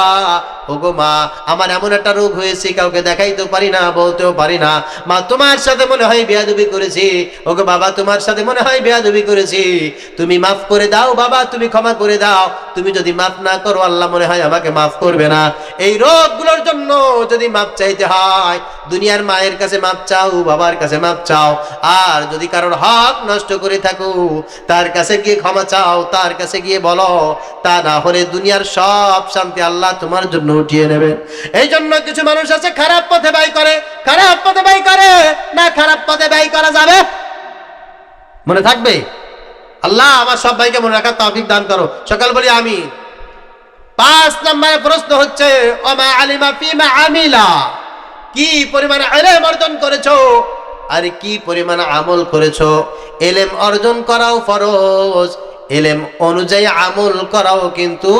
Speaker 1: ওগো মা আমার এমন একটা রোগ হয়েছে, কাউকে দেখাইতেও পারি না, বলতেও পারি না, মা তোমার সাথে মনে হয় বেয়াদবি করেছি, ওগো বাবা তোমার সাথে মনে হয় বেয়াদবি করেছি, তুমি মাফ করে দাও বাবা, তুমি ক্ষমা করে দাও, তুমি যদি মাফ না করো আল্লাহ মনে হয় আমাকে মাফ করবে না। এই রোগগুলোর জন্য যদি মাফ চাইতে হয়, দুনিয়ার মায়ের কাছে মাফ চাও, বাবার কাছে মাফ চাও, আর যদি কারোর হক নষ্ট করে থাকো তার কাছে গিয়ে ক্ষমা চাও, তার কাছে গিয়ে বলো, তা না হলে দুনিয়ার সব শান্তি আল্লাহ তোমার জন্য উঠিয়ে নেবে। এই জন্য কিছু মানুষ আছে খারাপ পথে ব্যয় করে, খারাপ পথে ব্যয় করে না, খারাপ পথে ব্যয় করা যাবে? মনে থাকবে? আল্লাহ আমার সব ভাইকে মনে রাখার তৌফিক দান করো। সকাল বলি আমিন। 5 নম্বরে প্রশ্ন হচ্ছে ওমা আলিমা ফিমা আমিলা, কি পরিমাণ ইলম অর্জন করেছো আর কি পরিমাণ আমল করেছো। ইলম অর্জন করাও ফরজ, ইলম অনুযায়ী আমল করাও কিন্তু,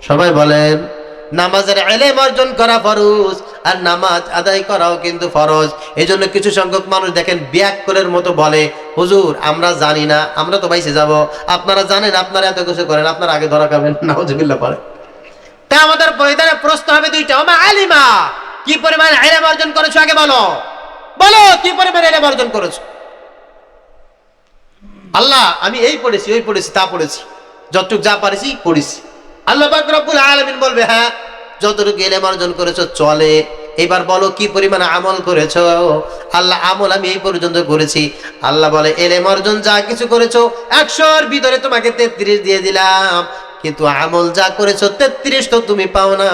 Speaker 1: সবাই বলেন, নামাজের ইলম অর্জন করা ফরজ আর নামাজ আদায় করাও কিন্তু ফরজ। এজন্য কিছু সংখ্যক মানুষ দেখেন ব্যাককলের মতো বলে, হুজুর আমরা জানি না, আমরা তো বাইসে যাব, আপনারা জানেন, আপনারা এত কিছু করেন, আপনারা আগে ধরা খাবেন, নাউজুবিল্লাহ পড়ে। তা আমাদের পরিধানের প্রশ্ন হবে দুইটা, ওমা আলিমা, কি পরিমাণ ইলম অর্জন করেছো, আগে বলো, বলো কি পরিমাণ ইলম অর্জন করেছো। আল্লাহ আমি এই পড়েছি, ওই পড়েছি, তা পড়েছি, যতটুকু যা পারেছি পড়েছি। আল্লাহ পাক রব্বুল আলামিন বলবে, হ্যাঁ যতটুকু ইলম অর্জন করেছো চলে, এবার বলো কি পরিমাণ আমল করেছো। আল্লাহ আমল আমি এই পর্যন্ত করেছি। আল্লাহ বলে ইলম অর্জন যা কিছু করেছো 100-র ভিতরে তোমাকে 33 দিয়ে দিলাম, কিন্তু আমল যা করেছো 33 তো তুমি পাও না,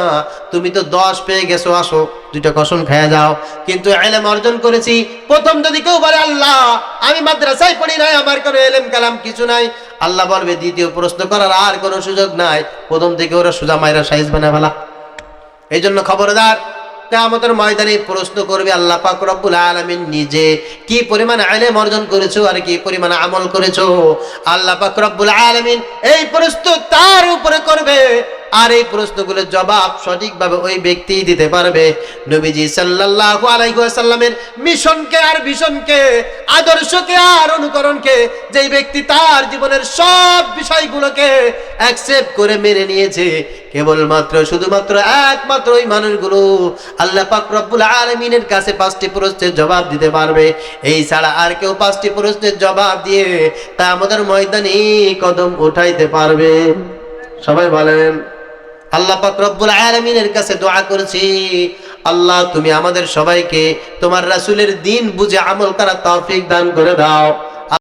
Speaker 1: তুমি তো 10 পেয়ে গেছো, আসো 2টা কসম খেয়ে যাও। কিন্তু ইলম অর্জন করেছি। প্রথম যদি কেউ বলে আল্লাহ আমি মাদ্রাসায় পড়ি নাই, আমার কোনো ইলম কালাম কিছু নাই, আল্লাহ বলবে দ্বিতীয় প্রশ্ন করার আর কোনো সুযোগ নাই, প্রথম থেকে ওরা সোজা মাইরা সাইজ বানায় ফেলা। এই জন্য খবরদার, কিয়ামতের ময়দানে প্রশ্ন করবে আল্লাহ পাক রব্বুল আলামিন নিজে, কি পরিমাণ ইলম অর্জন করেছো আর কি পরিমাণ আমল করেছো। আল্লাহ পাক রব্বুল আলামিন এই প্রশ্ন তার উপরে করবে, আর এই প্রশ্নগুলোর জবাব সঠিকভাবে ওই ব্যক্তিই দিতে পারবে। নবীজি সাল্লাল্লাহু আলাইহি ওয়াসাল্লামের মিশনকে আর ভিশনকে, আদর্শকে আর অনুকরণকে যেই ব্যক্তি তার জীবনের সব বিষয়গুলোকে অ্যাকসেপ্ট করে মেনে নিয়েছে, কেবলমাত্র শুধুমাত্র একমাত্র ওই মানুষগুলো আল্লাহ পাক রব্বুল আলামিনের কাছে 5টি প্রশ্নের জবাব দিতে পারবে। এই ছাড়া আর কেউ 5টি প্রশ্নের জবাব দিয়ে তা আমাদের ময়দানে কদম উঠাইতে পারবে। সবাই বলেন আল্লাহ পাক রব্বুল আলামিনের কাছে দোয়া করছি, আল্লাহ তুমি আমাদের সবাইকে তোমার রাসূলের দ্বীন বুঝে আমল করার তৌফিক দান করে দাও।